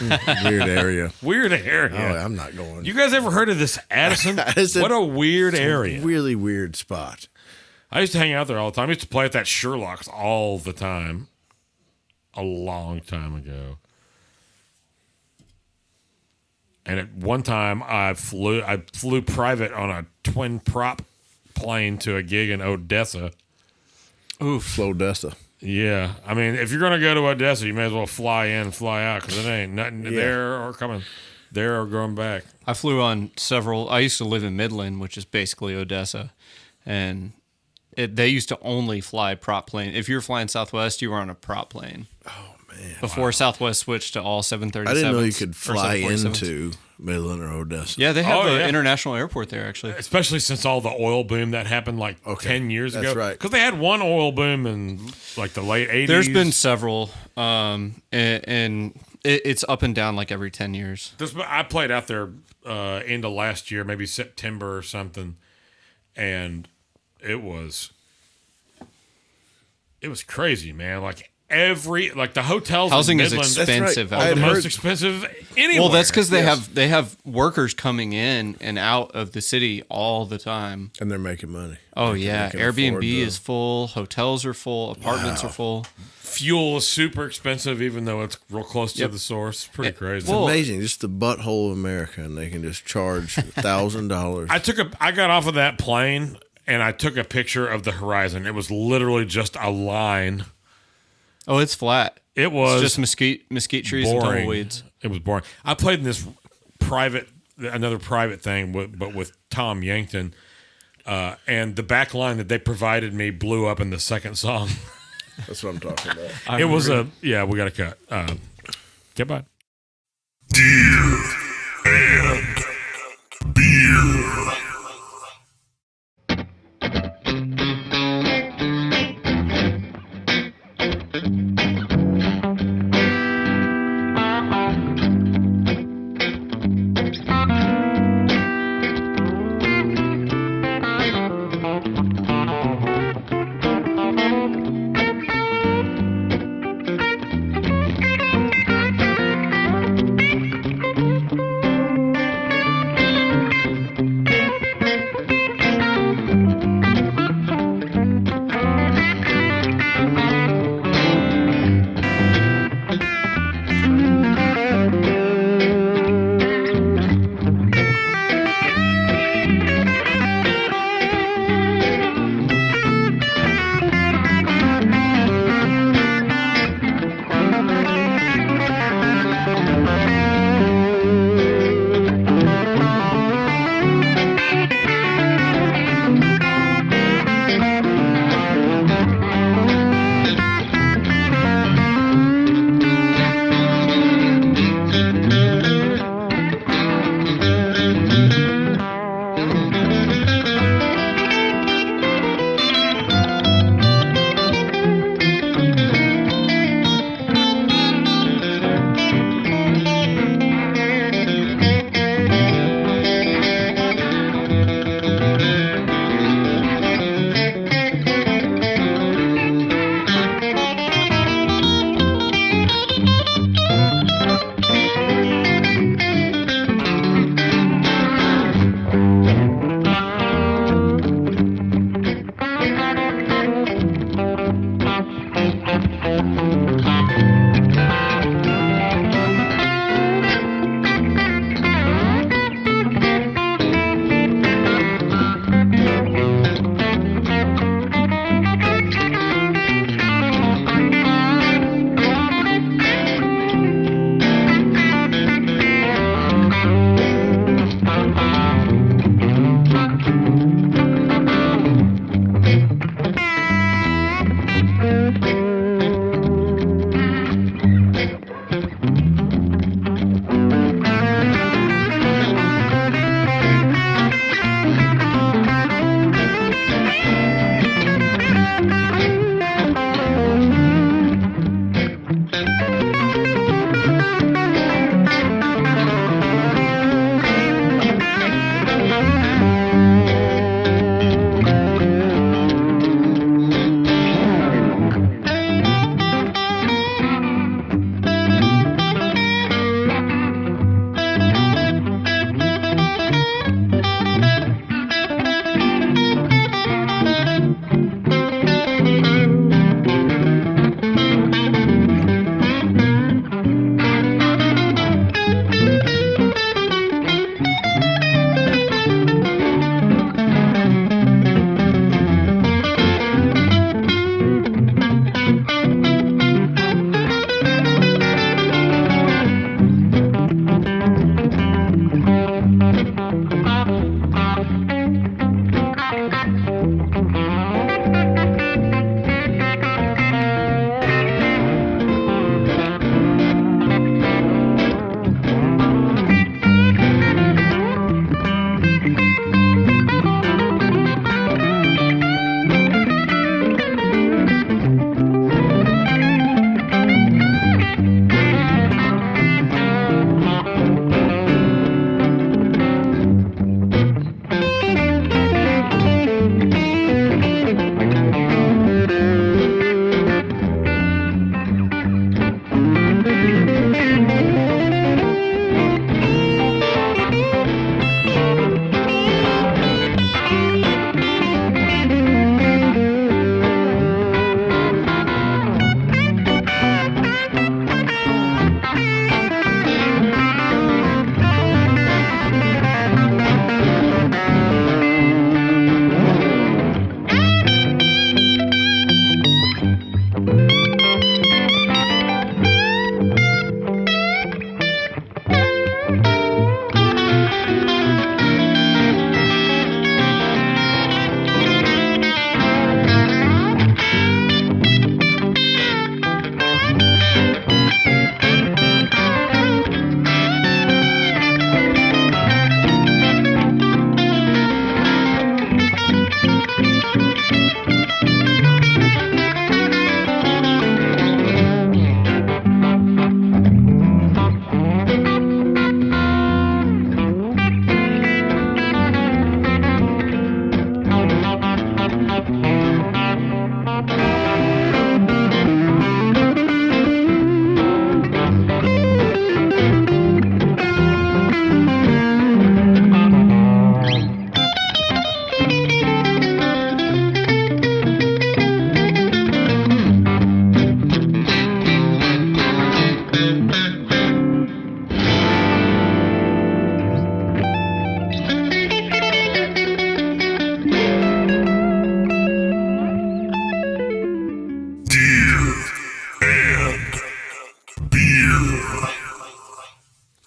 Weird area. Weird Oh, area. I'm not going. You guys ever heard of this Addison? Addison? What a weird area. Really weird spot. I used to hang out there all the time. I used to play at that Sherlock's all the time. A long time ago. And at one time, I flew private on a twin prop plane to a gig in Odessa. Oof. Slow Desta. Yeah. I mean, if you're going to go to Odessa, you may as well fly in and fly out because it ain't nothing there or coming there or going back. I flew on several. I used to live in Midland, which is basically Odessa, and they used to only fly prop plane. If you were flying Southwest, you were on a prop plane. Oh, man. Before Southwest switched to all 737s. I didn't know you could fly into Midland or Odessa. Yeah, they have an international airport there, actually. Especially since all the oil boom that happened 10 years ago. That's right. Because they had one oil boom in the late 80s. There's been several, and it's up and down every 10 years. I played out there end of last year, maybe September or something, and it was crazy, man. The hotels housing in is Midland, expensive. That's right. are the I most heard- expensive anywhere. Well, that's because they have workers coming in and out of the city all the time. And they're making money. Oh They yeah, can Airbnb afford the- is full, hotels are full, apartments are full. fuel is super expensive, even though it's real close to the source. Pretty crazy. well- Amazing. Just the butthole of America, and they can just charge $1,000. I got off of that plane and I took a picture of the horizon. It was literally just a line. Oh, it's flat. It was It's just mesquite trees and boring. tumbleweeds. It was boring. I played in this another private thing, but with Tom Yankton, and the back line that they provided me blew up in the second song. That's what I'm talking about. It was we got to cut. Goodbye. Deer and beer.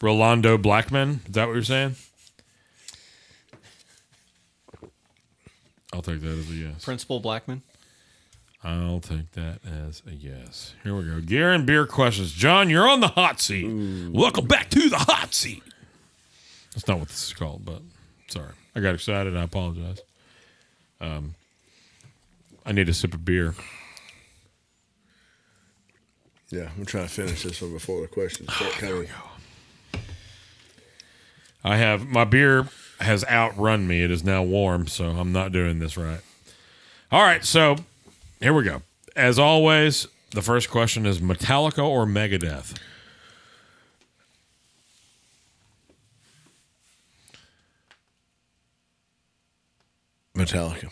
Rolando Blackman. Is that what you're saying? I'll take that as a yes. Principal Blackman. I'll take that as a yes. Here we go. Gear and beer questions. John, you're on the hot seat. Ooh. Welcome back to the hot seat. That's not what this is called, but sorry. I got excited. I apologize. I need a sip of beer. Yeah, I'm trying to finish this one before the questions start coming. I have my beer has outrun me. It is now warm, so I'm not doing this right. All right, so here we go. As always, the first question is Metallica or Megadeth? Metallica.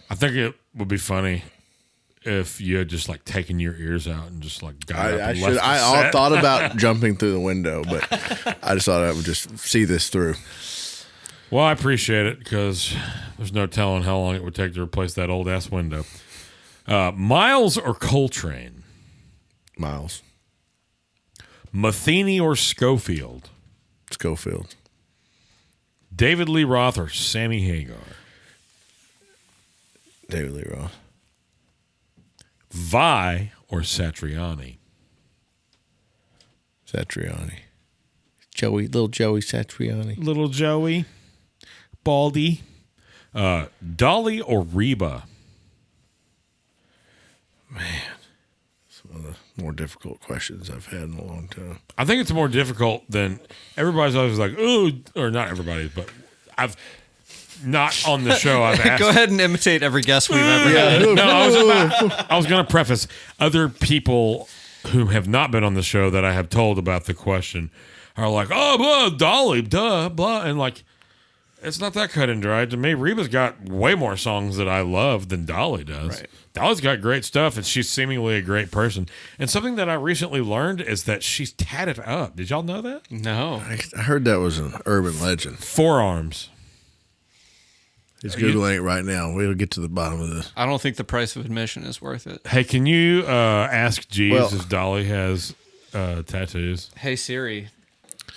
I think it would be funny if you had just like taken your ears out and just like got up and left the set. thought about jumping through the window, but I just thought I would just see this through. Well, I appreciate it because there's no telling how long it would take to replace that old ass window. Miles or Coltrane? Miles. Matheny or Schofield? Schofield. David Lee Roth or Sammy Hagar? David Lee Roth. Vi or Satriani? Satriani. Little Joey Satriani. Little Joey. Baldy. Dolly or Reba? Man, it's one of the more difficult questions I've had in a long time. I think it's more difficult than everybody's always like, oh, or not everybody, but I've not on the show. I've asked. Go ahead and imitate every guest we've ever had. No, I was going to preface other people who have not been on the show that I have told about the question are like, oh, blah, Dolly, duh, blah, and like, it's not that cut and dry. To me, Reba's got way more songs that I love than Dolly does. Right. Dolly's got great stuff, and she's seemingly a great person. And something that I recently learned is that she's tatted up. Did y'all know that? No. I heard that was an urban legend. Forearms. He's Googling it right now. We'll get to the bottom of this. I don't think the price of admission is worth it. Hey, can you ask Jeeves if Dolly has tattoos? Hey, Siri.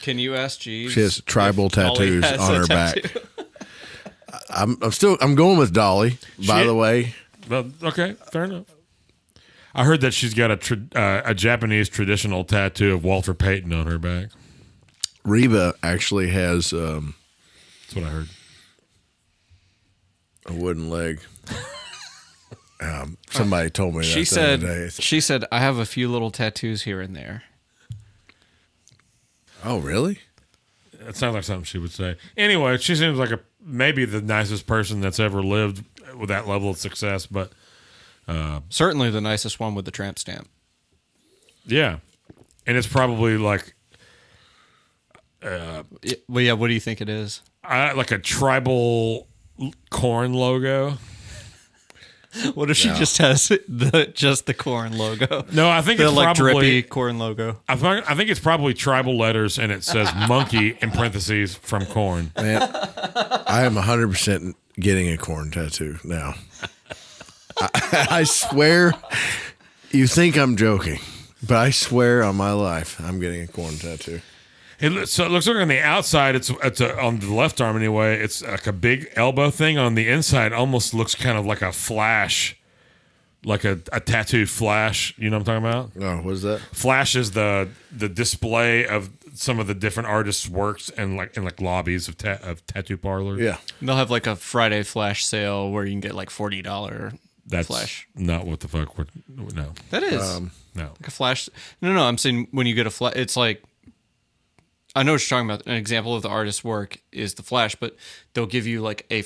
Can you ask Jeeves? She has tribal tattoos on her back. I'm going with Dolly, by the way. Well, okay, fair enough. I heard that she's got a Japanese traditional tattoo of Walter Payton on her back. Reba actually has that's what I heard. A wooden leg. Somebody told me that the other day. She said, I have a few little tattoos here and there. Oh, really? It sounds like something she would say. Anyway, she seems like maybe the nicest person that's ever lived with that level of success, but certainly the nicest one with the tramp stamp. Yeah. And it's probably like well, yeah, what do you think it is? Like a tribal corn logo. What if she just has the corn logo? No, I think the it's like probably drippy corn logo. I think it's probably tribal letters, and it says monkey in parentheses from corn. Man, I am 100% getting a corn tattoo now. I swear, you think I'm joking, but I swear on my life, I'm getting a corn tattoo. So it looks like on the outside, it's on the left arm anyway. It's like a big elbow thing. On the inside, almost looks kind of like a flash, like a tattooed flash. You know what I'm talking about? Oh, what is that? Flash is the display of some of the different artists' works and like lobbies of tattoo parlors. Yeah, they'll have like a Friday flash sale where you can get like $40 That's flash. Not what the fuck. No, that is no like a flash. No. I'm saying when you get a flash, it's like. I know what you're talking about. An example of the artist's work is the flash, but they'll give you like a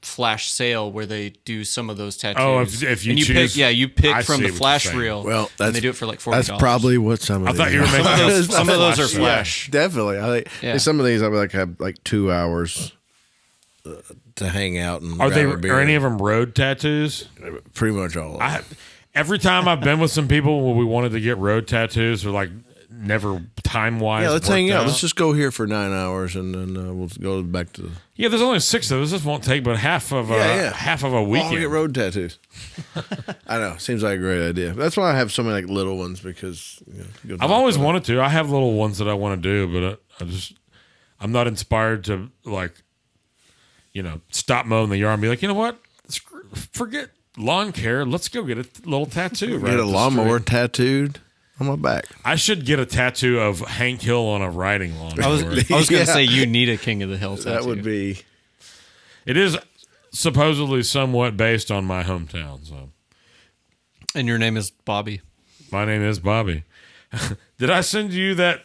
flash sale where they do some of those tattoos. Oh, if you choose, you pick from the flash reel. Well, and they do it for like $40. That's probably what some of I these thought you were making some of those are flash. Yeah, definitely. I think some of these I have like 2 hours to hang out and are any of them road tattoos? Pretty much all of them. Every time I've been with some people where we wanted to get road tattoos or like never time wise. Yeah, let's hang out. Let's just go here for 9 hours, and then we'll go back to. Yeah, there's only 6 of us. This won't take but half of a weekend. I'll get road tattoos. I know. Seems like a great idea. That's why I have so many like little ones because I've always wanted to. I have little ones that I want to do, but I'm not inspired to stop mowing the yard and be like, you know what? Forget lawn care. Let's go get a little tattoo. Get a lawnmower tattooed on my back. I should get a tattoo of Hank Hill on a riding lawnmower. I was going to say you need a King of the Hill tattoo. That would be. It is supposedly somewhat based on my hometown. So, and your name is Bobby. My name is Bobby. Did I send you that?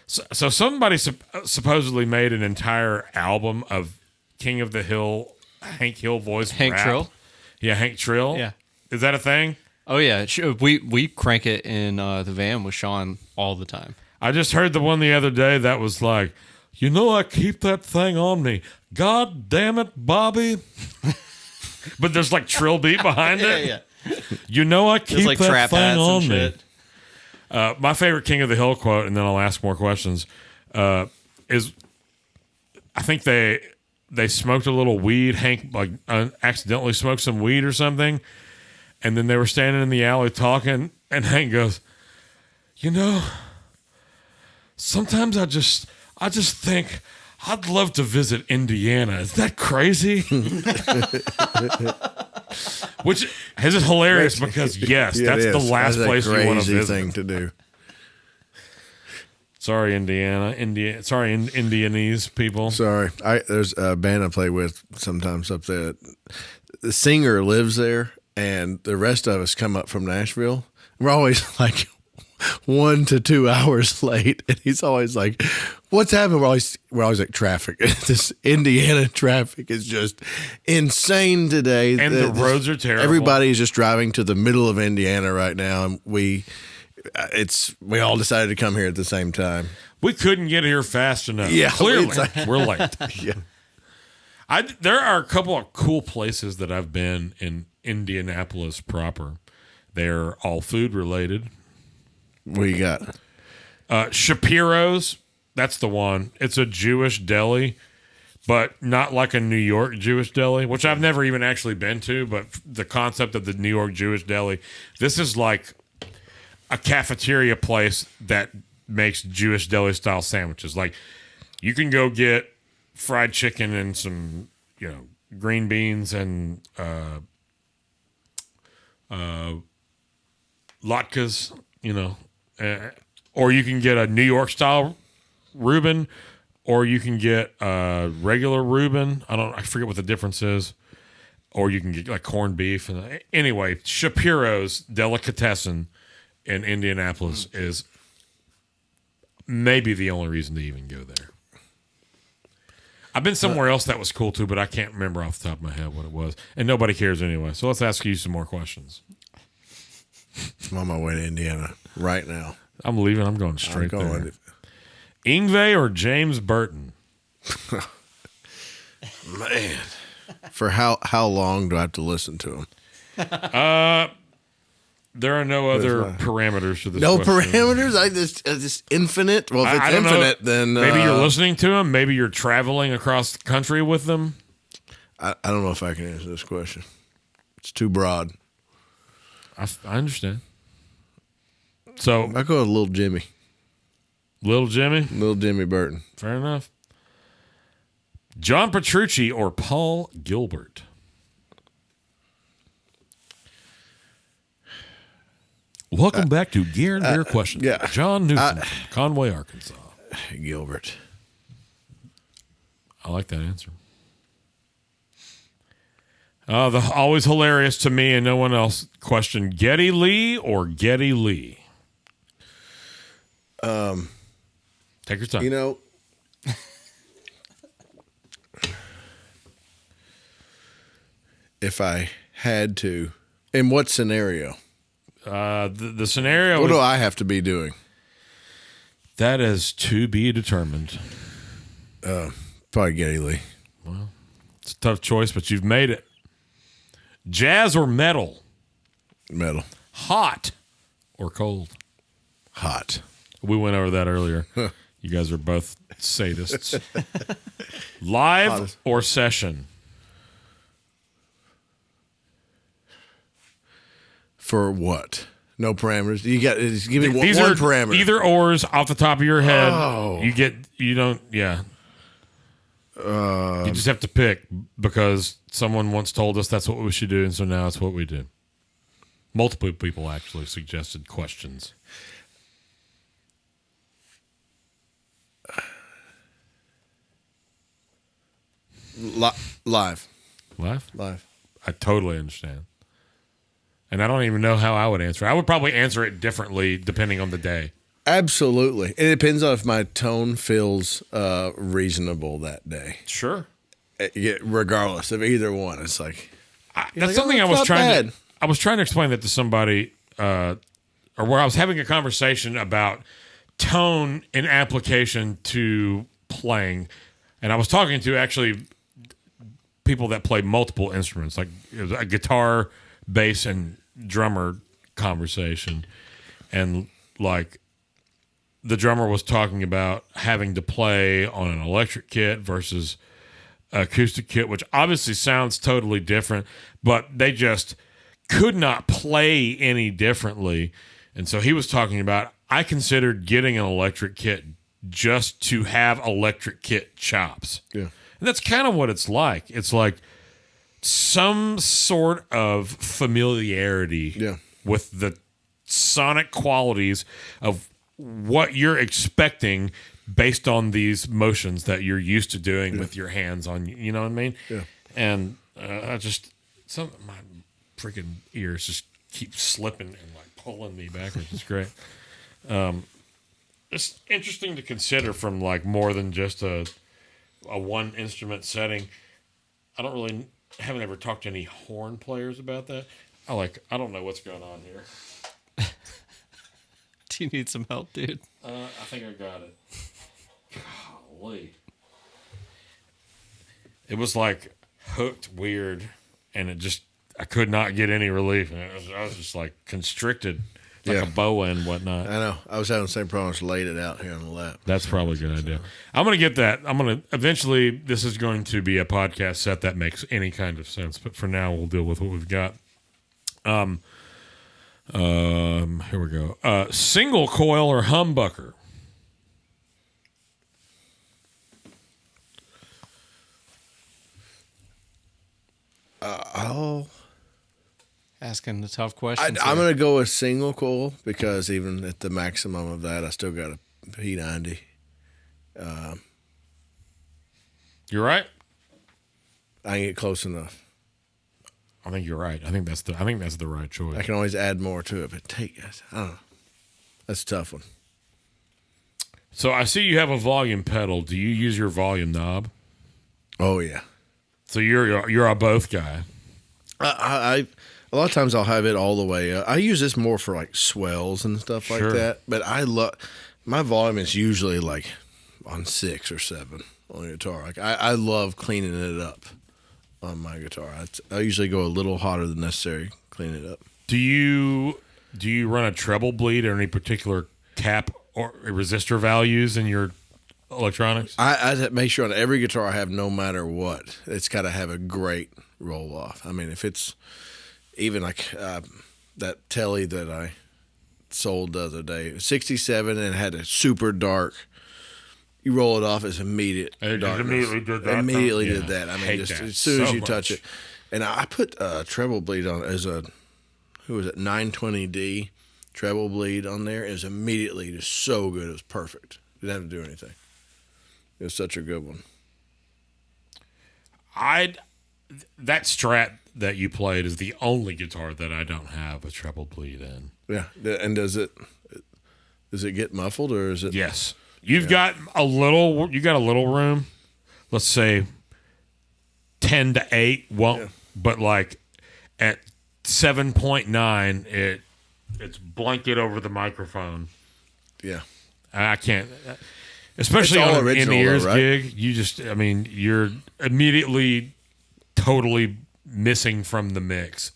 So somebody supposedly made an entire album of King of the Hill, Hank Hill voice. Hank rap. Trill? Yeah, Hank Trill. Yeah. Is that a thing? Oh, yeah. We crank it in the van with Sean all the time. I just heard the one the other day that was like, I keep that thing on me. God damn it, Bobby. But there's like trill beat behind it. Yeah. I keep like that trap thing hats on and me. shit. My favorite King of the Hill quote, and then I'll ask more questions, is I think they smoked a little weed. Hank accidentally smoked some weed or something, and then they were standing in the alley talking, and Hank goes, sometimes I just think I'd love to visit Indiana. Is that crazy? Which is hilarious because yes, that's the last place you want to visit. Thing to do. Sorry, Sorry, Indianese people. Sorry, there's a band I play with sometimes up there. The singer lives there, and the rest of us come up from Nashville. We're always like 1 to 2 hours late, and he's always like, "What's happening?" We're always like, "Traffic. This Indiana traffic is just insane today, and the roads are terrible. Everybody is just driving to the middle of Indiana right now, and we all decided to come here at the same time. We couldn't get here fast enough. Yeah, clearly like, we're late. Yeah, there are a couple of cool places that I've been in Indianapolis proper. They're all food related. What you got? Shapiro's, that's the one. It's a Jewish deli, but not like a New York Jewish deli, which I've never even actually been to, but the concept of the New York Jewish deli, this is like a cafeteria place that makes Jewish deli style sandwiches. Like you can go get fried chicken and some, green beans and latkes, or you can get a New York style Reuben, or you can get a regular Reuben. I forget what the difference is. Or you can get like corned beef. Anyway, Shapiro's Delicatessen in Indianapolis is maybe the only reason to even go there. I've been somewhere else that was cool too, but I can't remember off the top of my head what it was. And nobody cares anyway. So let's ask you some more questions. I'm on my way to Indiana right now. I'm leaving. I'm going straight there. Yngwie or James Burton? Man. For how long do I have to listen to him? There are no other parameters to this. No question. parameters? I just infinite. Well, if it's infinite, then maybe you're listening to them. Maybe you're traveling across the country with them. I don't know if I can answer this question. It's too broad. I understand. So I go with Little Jimmy. Little Jimmy Burton. Fair enough. John Petrucci or Paul Gilbert? Welcome back to Gear and Beer Questions. Yeah. John Newsome, Conway, Arkansas. Gilbert. I like that answer. Always hilarious to me and no one else question: Geddy Lee or Geddy Lee? Take your time. If I had to, in what scenario? The scenario. What do I have to be doing? That is to be determined. Probably Geddy Lee. Well, it's a tough choice, but you've made it. Jazz or metal? Metal. Hot or cold? Hot. We went over that earlier. You guys are both sadists. Live or session? For what? No parameters. You got just give me one are parameter. Either ors off the top of your head. Oh. You don't. Yeah. You just have to pick because someone once told us that's what we should do, and so now it's what we do. Multiple people actually suggested questions. Live. Live? I totally understand. And I don't even know how I would answer it. I would probably answer it differently depending on the day. Absolutely. It depends on if my tone feels reasonable that day. Sure. Regardless of either one. It's like... That's something I was trying to explain that to somebody, or where I was having a conversation about tone in application to playing. And I was talking to actually people that play multiple instruments, like it was a guitar, bass, and drummer conversation. And like the drummer was talking about having to play on an electric kit versus acoustic kit, which obviously sounds totally different, but they just could not play any differently. And so he was talking about, I considered getting an electric kit just to have electric kit chops. Yeah. And that's kind of what it's like. It's like some sort of familiarity with the sonic qualities of what you're expecting based on these motions that you're used to doing with your hands on, you know what I mean? Yeah. And my freaking ears just keep slipping and like pulling me backwards. It's great. It's interesting to consider from like more than just a one instrument setting. I haven't ever talked to any horn players about that. I don't know what's going on here. Do you need some help, dude? I think I got it. Golly. It was like hooked weird, and I could not get any relief. And I was just like constricted, like a boa and whatnot. I know. I was having the same problem. Just laid it out here on the lap. That's probably a good idea. I'm going to get that. Eventually, this is going to be a podcast set that makes any kind of sense. But for now, we'll deal with what we've got. Here we go. Single coil or humbucker? Asking the tough questions. I'm going to go with single coil because even at the maximum of that, I still got a P90. You're right. I ain't get close enough. I think you're right. I think that's the right choice. I can always add more to it, but I don't know. That's a tough one. So I see you have a volume pedal. Do you use your volume knob? Oh yeah. So you're a both guy. I a lot of times I'll have it all the way up. I use this more for like swells and stuff like that. But I love my volume is usually like on 6 or 7 on the guitar. Like I love cleaning it up on my guitar. I usually go a little hotter than necessary, clean it up. Do you run a treble bleed or any particular cap or resistor values in your electronics? I make sure on every guitar I have, no matter what, it's got to have a great roll off. I mean, if it's even like that telly that I sold the other day, 67, and it had a super dark. You roll it off, it's immediate darkness. Immediately did that. Did that. I mean, just as soon as you touch it. And I put a treble bleed on as a 920D treble bleed on there. It was immediately just so good. It was perfect. Didn't have to do anything. It was such a good one. That Strat that you played is the only guitar that I don't have a treble bleed in. Yeah, and does it get muffled or is it? Yes, you got a little room. Let's say 10 to 8 won't, but like at 7.9, it's blanket over the microphone. Yeah, I can't. Especially on an in-ears gig, you're immediately totally missing from the mix.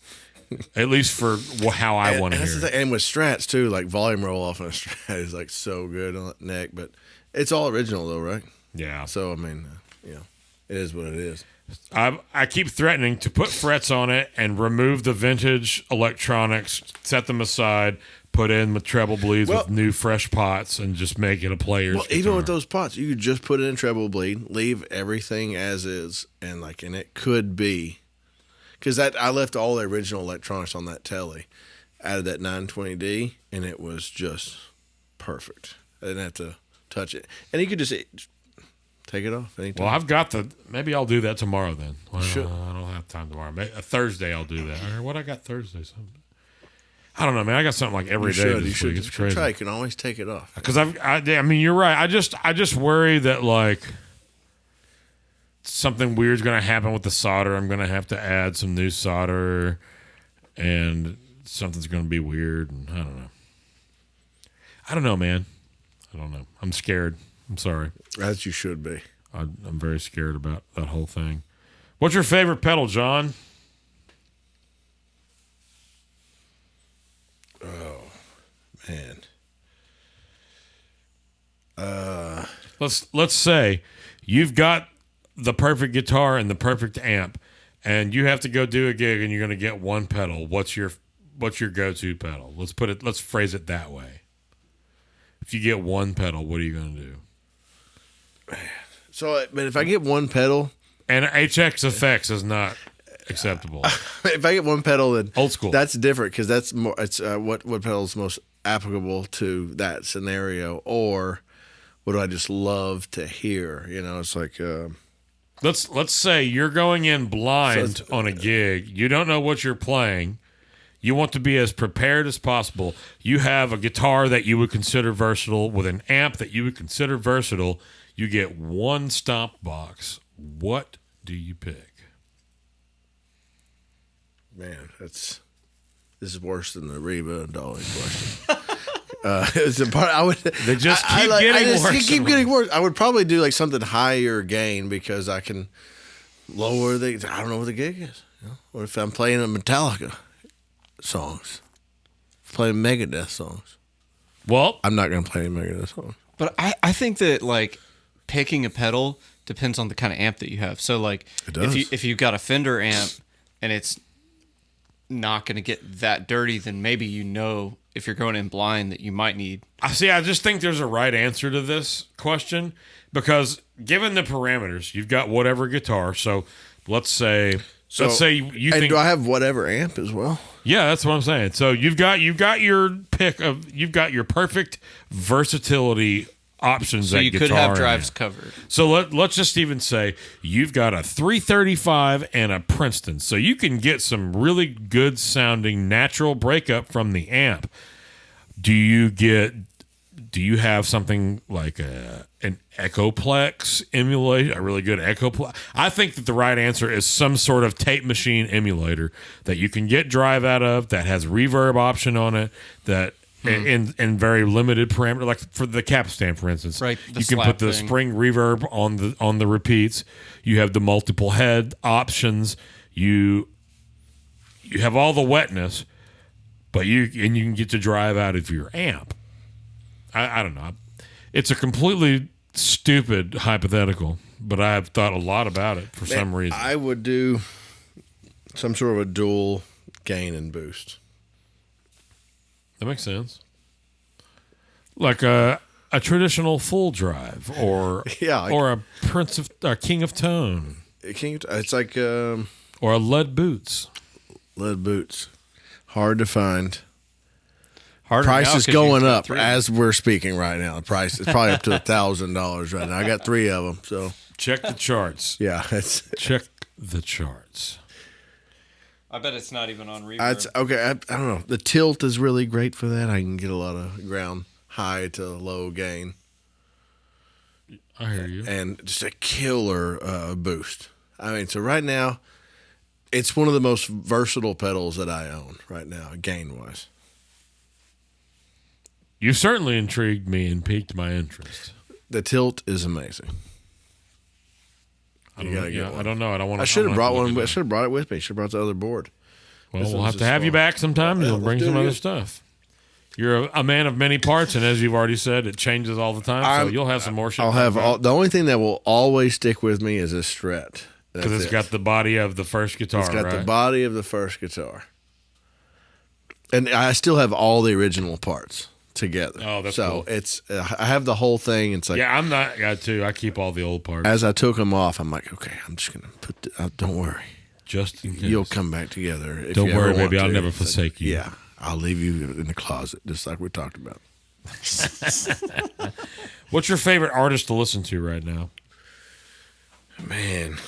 at least for how I want to hear it. And with strats too, like volume roll off on a strat is like so good on that neck. But it's all original though, right? Yeah. So I mean, it is what it is. I keep threatening to put frets on it and remove the vintage electronics, set them aside, put in the treble bleeds with new fresh pots, and just make it a player's guitar. Even with those pots, you could just put it in treble bleed, leave everything as is, and it could be, because I left all the original electronics on that telly, added that 920D, and it was just perfect. I didn't have to touch it, and you could just take it off anytime. Well, I've got maybe I'll do that tomorrow then. Well, Sure. I don't have time tomorrow. A Thursday I'll do that. Or what I got Thursday? Something. I don't know, man. I got something like every day this week. It's crazy. Try. You can always take it off. Because I mean, you're right. I just worry that like something weird's going to happen with the solder. I'm going to have to add some new solder, and something's going to be weird. And I don't know. I don't know, man. I don't know. I'm scared. I'm sorry. As you should be. I'm very scared about that whole thing. What's your favorite pedal, John? Oh, man. Let's say you've got the perfect guitar and the perfect amp, and you have to go do a gig, and you're going to get one pedal. What's your go-to pedal? Let's phrase it that way. If you get one pedal, what are you going to do? So, but if I get one pedal, and HX effects is not acceptable. If I get one pedal, then old school. That's different because that's more. It's what pedal is most applicable to that scenario, or what do I just love to hear? It's like. Let's say you're going in blind on a gig. You don't know what you're playing. You want to be as prepared as possible. You have a guitar that you would consider versatile with an amp that you would consider versatile. You get one stomp box. What do you pick? Man, this is worse than the Reba and Dolly question. It's a part. They just keep getting worse. Keep getting worse. I would probably do like something higher gain because I can lower I don't know what the gig is. What if I'm playing a Metallica songs, playing Megadeth songs? Well, I'm not going to play any Megadeth songs. But I think that like picking a pedal depends on the kind of amp that you have. So like if you've got a Fender amp and it's not going to get that dirty, then maybe if you're going in blind that you might need. I just think there's a right answer to this question because given the parameters, you've got whatever guitar. So let's say you think. Do I have whatever amp as well? Yeah, that's what I'm saying. So you've got your pick you've got your perfect versatility options. So that you could guitar have drives covered. So let's just even say you've got a 335 and a Princeton. So you can get some really good sounding natural breakup from the amp. Do you have something like an Echoplex emulator, a really good Echoplex? I think that the right answer is some sort of tape machine emulator that you can get drive out of that has reverb option on it that in very limited parameter, like for the Capstan, for instance. Right, you can put the spring reverb on the repeats. You have the multiple head options. You have all the wetness, but you can get to drive out of your amp. I don't know. It's a completely stupid hypothetical, but I've thought a lot about it for some reason. I would do some sort of a dual gain and boost. That makes sense. Like a traditional full drive, or or a King of Tone. It's like or a Led Boots. Led Boots, hard to find. Harder Price now is 'cause going you've got up 3. as we're speaking right now. The price is probably up to $1,000 right now. I got 3 of them, so Check the charts. yeah, it's Check the charts. I bet it's not even on reverb. That's okay. I don't know. The tilt is really great for that. I can get a lot of ground high to low gain, I hear you. and just a killer boost. I mean, so right now, it's one of the most versatile pedals that I own right now, gain wise. You certainly intrigued me and piqued my interest. The tilt is amazing. I don't know. I don't want to. I should have brought one. I should have brought it with me. Should have brought the other board. Well, we'll have to have you back sometime. You'll bring some other stuff. You're a man of many parts, and as you've already said, it changes all the time. So you'll have some more shit. I'll have the only thing that will always stick with me is this Strat. Because it's got the body of the first guitar, It's got right? the body of the first guitar. And I still have all the original parts together. Oh, that's so cool. It's I have the whole thing. It's like, yeah, I'm not guy too. I keep all the old parts. as I took them off, I'm like, okay, I'm just gonna put. Don't worry, Just in case. you'll come back together. If Don't you ever worry, want baby. I'll to. never It's like, forsake you. Yeah, I'll leave you in the closet, just like we talked about. What's your favorite artist to listen to right now? Man,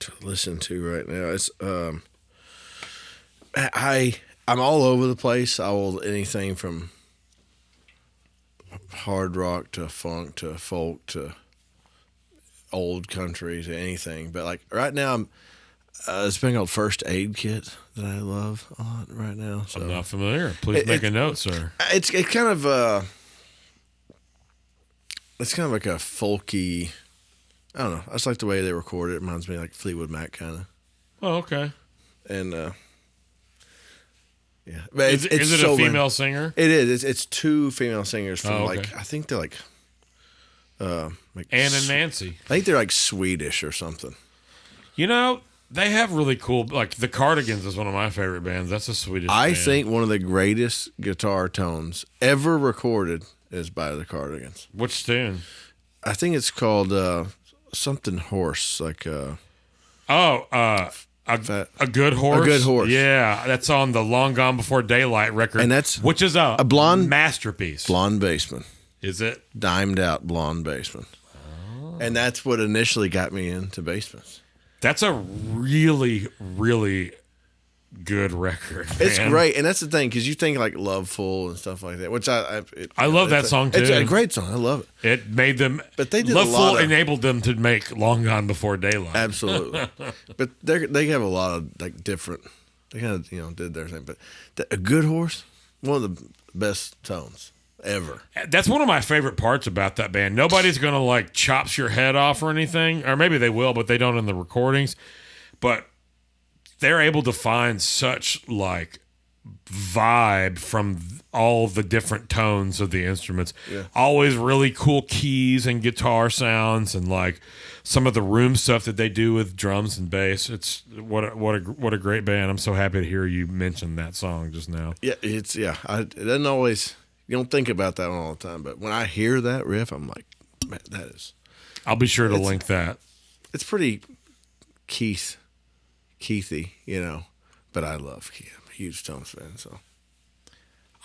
to listen to right now, it's I'm all over the place. I will anything from hard rock to funk to folk to old country to anything. But like right now, I'm it's been called First Aid Kit that I love a lot right now. So I'm not familiar. Please make a note, sir. it's kind of it's kind of like a folky. I don't know. I just like the way they record it. It reminds me like Fleetwood Mac kind of. Oh, okay. And yeah, but Is it so a female singer? It is. It's two female singers from Oh, okay. like I think they're like Ann and Nancy. I think they're like Swedish or something. You know, they have really cool, like the Cardigans is one of my favorite bands. That's a Swedish I band. think one of the greatest guitar tones ever recorded is by the Cardigans. Which tune? I think it's called something horse, like A Fat- Good Horse. A Good Horse. Yeah, that's on the Long Gone Before Daylight record. And that's which is a blonde- masterpiece. blonde bassman, Is it? dimed out blonde bassman. And that's what initially got me into bassments. That's a really, really good record. It's man. great, and that's the thing because you think like "Loveful" and stuff like that, which I love that song, It's too. a great song. I love it. It made them. But they did a Loveful lot of- enabled them to make Long Gone Before Daylight. Absolutely, but they have a lot of like different. They kind of did their thing, but A Good Horse, one of the best tones ever. That's one of my favorite parts about that band. Nobody's going to like chops your head off or anything, or maybe they will, but they don't in the recordings. But they're able to find such like vibe from all the different tones of the instruments. Yeah. Always really cool keys and guitar sounds, and like some of the room stuff that they do with drums and bass. It's what a great band. I'm so happy to hear you mention that song just now. Yeah, it doesn't always. You don't think about that one all the time, but when I hear that riff, I'm like, man, that is. I'll be sure to link that. It's pretty Keithy, but I love Keith. I'm a huge Stones fan, so.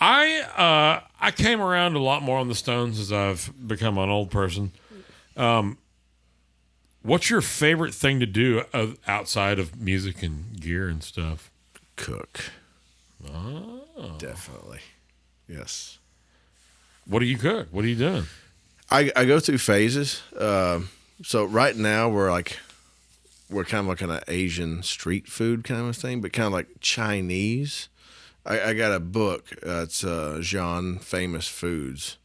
I came around a lot more on the Stones as I've become an old person. What's your favorite thing to do outside of music and gear and stuff? Cook. Oh. Definitely. Yes. What do you cook? What are you doing? I go through phases. So right now we're kind of like an Asian street food kind of thing, but kind of like Chinese. I got a book. It's Jean Famous Foods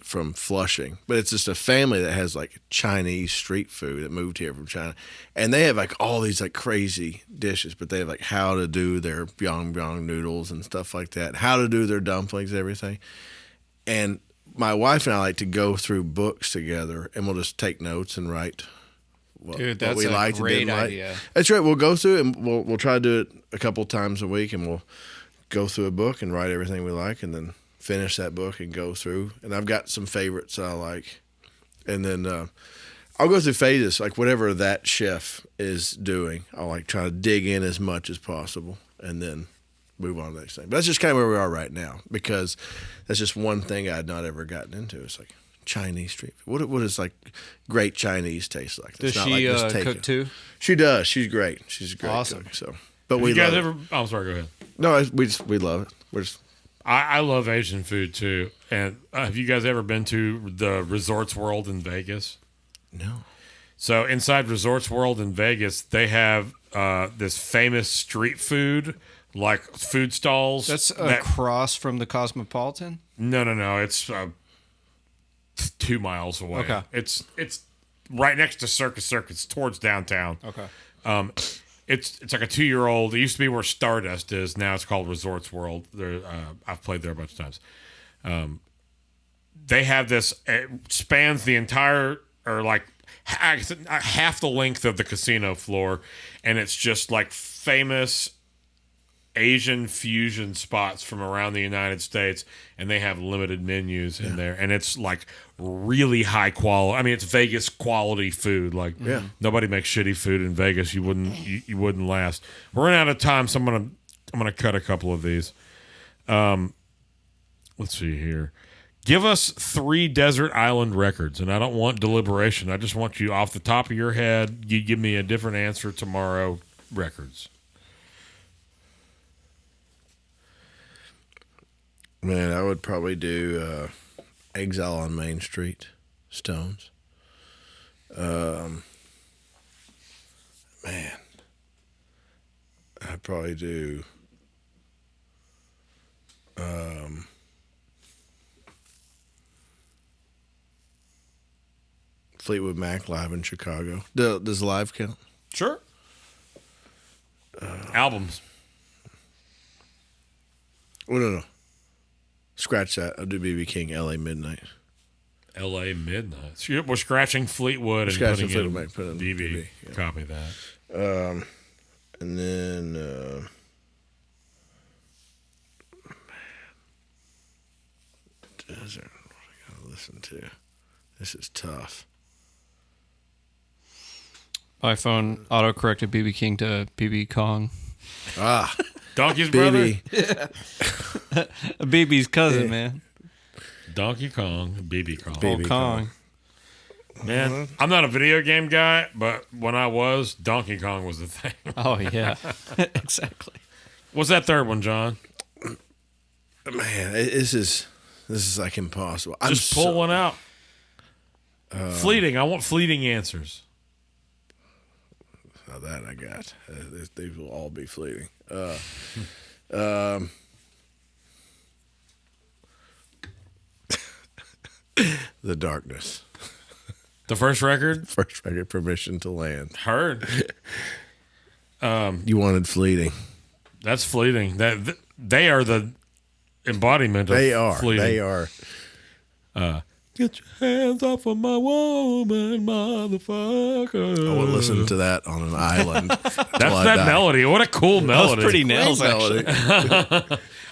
from Flushing, but it's just a family that has like Chinese street food that moved here from China, and they have like all these like crazy dishes, but they have like how to do their byung noodles and stuff like that, how to do their dumplings, everything. And my wife and I like to go through books together, and we'll just take notes and write what That's we a liked and great didn't like. idea. That's right. We'll go through it, and we'll try to do it a couple times a week, and we'll go through a book and write everything we like, and then finish that book and go through. And I've got some favorites I like, and then I'll go through phases, like whatever that chef is doing. I'll like try to dig in as much as possible, and then move on to the next thing. But that's just kind of where we are right now, because that's just one thing I had not ever gotten into. It's like Chinese street food. What does like great Chinese taste like? Does It's not she like just take cook it. too? She does. She's great. She's a great Awesome. cook. So, but You we guys love ever? it. Oh, I'm sorry. Go ahead. No, we love it. We're just I love Asian food too. And have you guys ever been to the Resorts World in Vegas? no. So inside Resorts World in Vegas, they have this famous street food, like food stalls. That's across from the Cosmopolitan. No. It's 2 miles away. Okay. It's right next to Circus Circus, towards downtown. Okay. It's like a 2-year-old. It used to be where Stardust is. Now it's called Resorts World. There, I've played there a bunch of times. They have this. It spans the entire, or like half the length of the casino floor, and it's just like famous Asian fusion spots from around the United States, and they have limited menus in there, and it's like really high quality. I mean, it's Vegas quality food. Like, nobody makes shitty food in Vegas. You wouldn't last. We're running out of time, so I'm gonna cut a couple of these. Let's see here. Give us 3 desert island records, and I don't want deliberation. I just want you off the top of your head. You give me a different answer tomorrow. Records. Man, I would probably do Exile on Main Street, Stones. Man, I'd probably do Fleetwood Mac live in Chicago. Does live count? Sure. Albums. Oh, no. Scratch that. I'll do B.B. King, L.A. Midnight. L.A. Midnight. So we're scratching Fleetwood and Scratching putting Fleetwood in Mac, put in BB. BB, yeah. Copy that. And then desert. What I gotta listen to? This is tough. My phone auto-corrected BB King to BB Kong. Donkey's brother? BB's cousin, man. Donkey Kong, BB Kong. Old Kong. Man, I'm not a video game guy, but when I was, Donkey Kong was the thing. Oh, yeah. Exactly. What's that third one, John? Man, this is like impossible. Just pull one out. Fleeting. I want fleeting answers. Now that I got. These will all be fleeting. The Darkness. The first record? First record, Permission to Land. Heard. You wanted fleeting. That's fleeting. They are the embodiment of fleeting. They are. Get your hands off of my woman, motherfucker. I would listen to that on an island. That's that melody. What a cool melody. That was pretty nails, actually.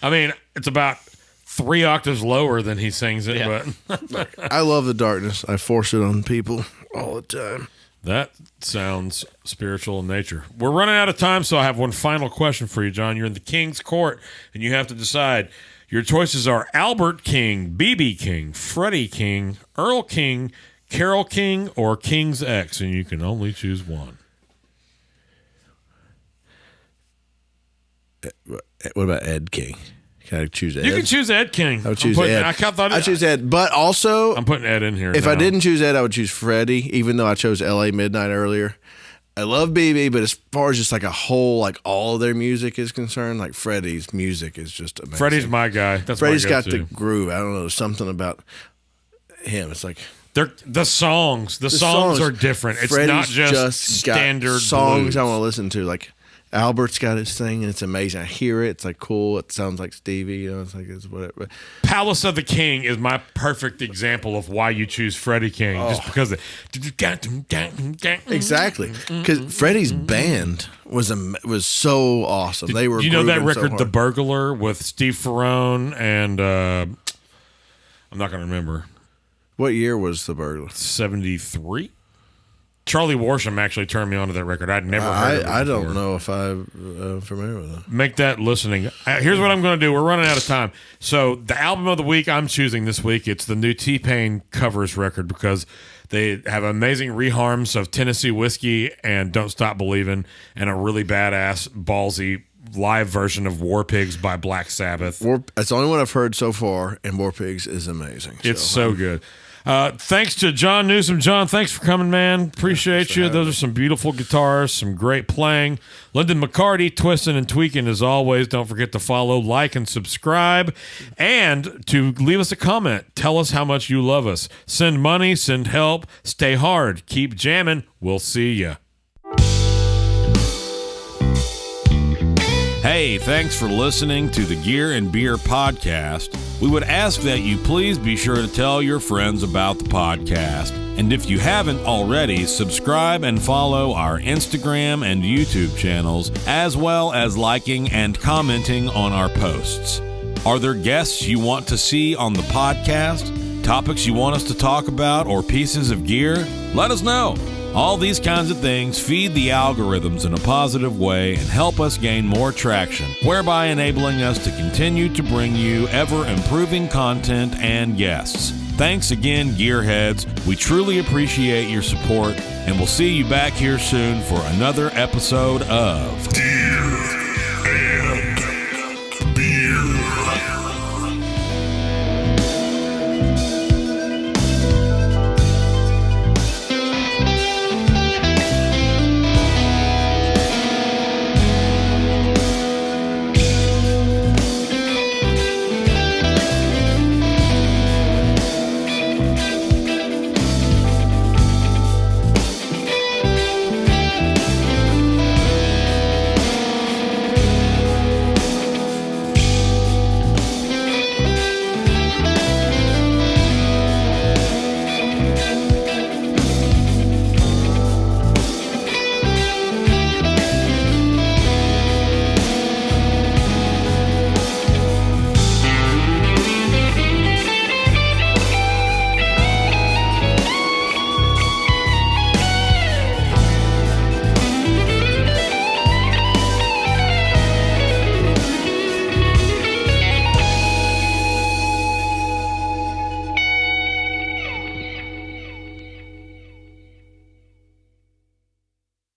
I mean, it's about 3 octaves lower than he sings it, but I love The Darkness. I force it on people all the time. that sounds spiritual in nature. We're running out of time, so I have one final question for you, John. You're in the King's Court, and you have to decide. Your choices are Albert King, B.B. King, Freddie King, Earl King, Carole King, or King's X, and you can only choose one. What about Ed King? Can I choose Ed? You can choose Ed King. I would choose Ed. I choose Ed, but also I'm putting Ed in here. if now. I didn't choose Ed, I would choose Freddie, even though I chose L.A. Midnight earlier. I love BB, but as far as just like a whole, like all of their music is concerned, like Freddie's music is just amazing. Freddie's my guy. That's Freddie's my got go-to. the groove. I don't know, something about him. It's like The songs. The songs are different. It's Freddie's not just standard got songs blues. I want to listen to. Like Albert's got his thing, and it's amazing. I hear it. It's like cool. It sounds like Stevie. You know, it's like it's whatever. Palace of the King is my perfect example of why you choose Freddie King. Just because Exactly, because Freddie's band was so awesome. They were. Do you know that grooving so record, hard. The Burglar, with Steve Ferrone and I'm not going to remember. What year was The Burglar? 73? Charlie Worsham actually turned me on to that record. I'd never heard of it I before. don't know if I'm familiar with it. Make that listening. Here's what I'm going to do. We're running out of time. So the album of the week I'm choosing this week, it's the new T-Pain covers record because they have amazing reharms of Tennessee Whiskey and Don't Stop Believin', and a really badass, ballsy live version of War Pigs by Black Sabbath. That's the only one I've heard so far, and War Pigs is amazing. It's so good. Thanks to John Newsome. John, thanks for coming, man. Appreciate you. Those are some beautiful guitars, some great playing. Lyndon McCarty, twisting and tweaking as always. Don't forget to follow, like, and subscribe. And to leave us a comment. Tell us how much you love us. Send money, send help. Stay hard. Keep jamming. We'll see ya. Hey, thanks for listening to the Gear and Beer podcast. We would ask that you please be sure to tell your friends about the podcast. And if you haven't already, subscribe and follow our Instagram and YouTube channels, as well as liking and commenting on our posts. Are there guests you want to see on the podcast? Topics you want us to talk about, or pieces of gear? Let us know. All these kinds of things feed the algorithms in a positive way and help us gain more traction, whereby enabling us to continue to bring you ever-improving content and guests. Thanks again, Gearheads. We truly appreciate your support, and we'll see you back here soon for another episode of Gear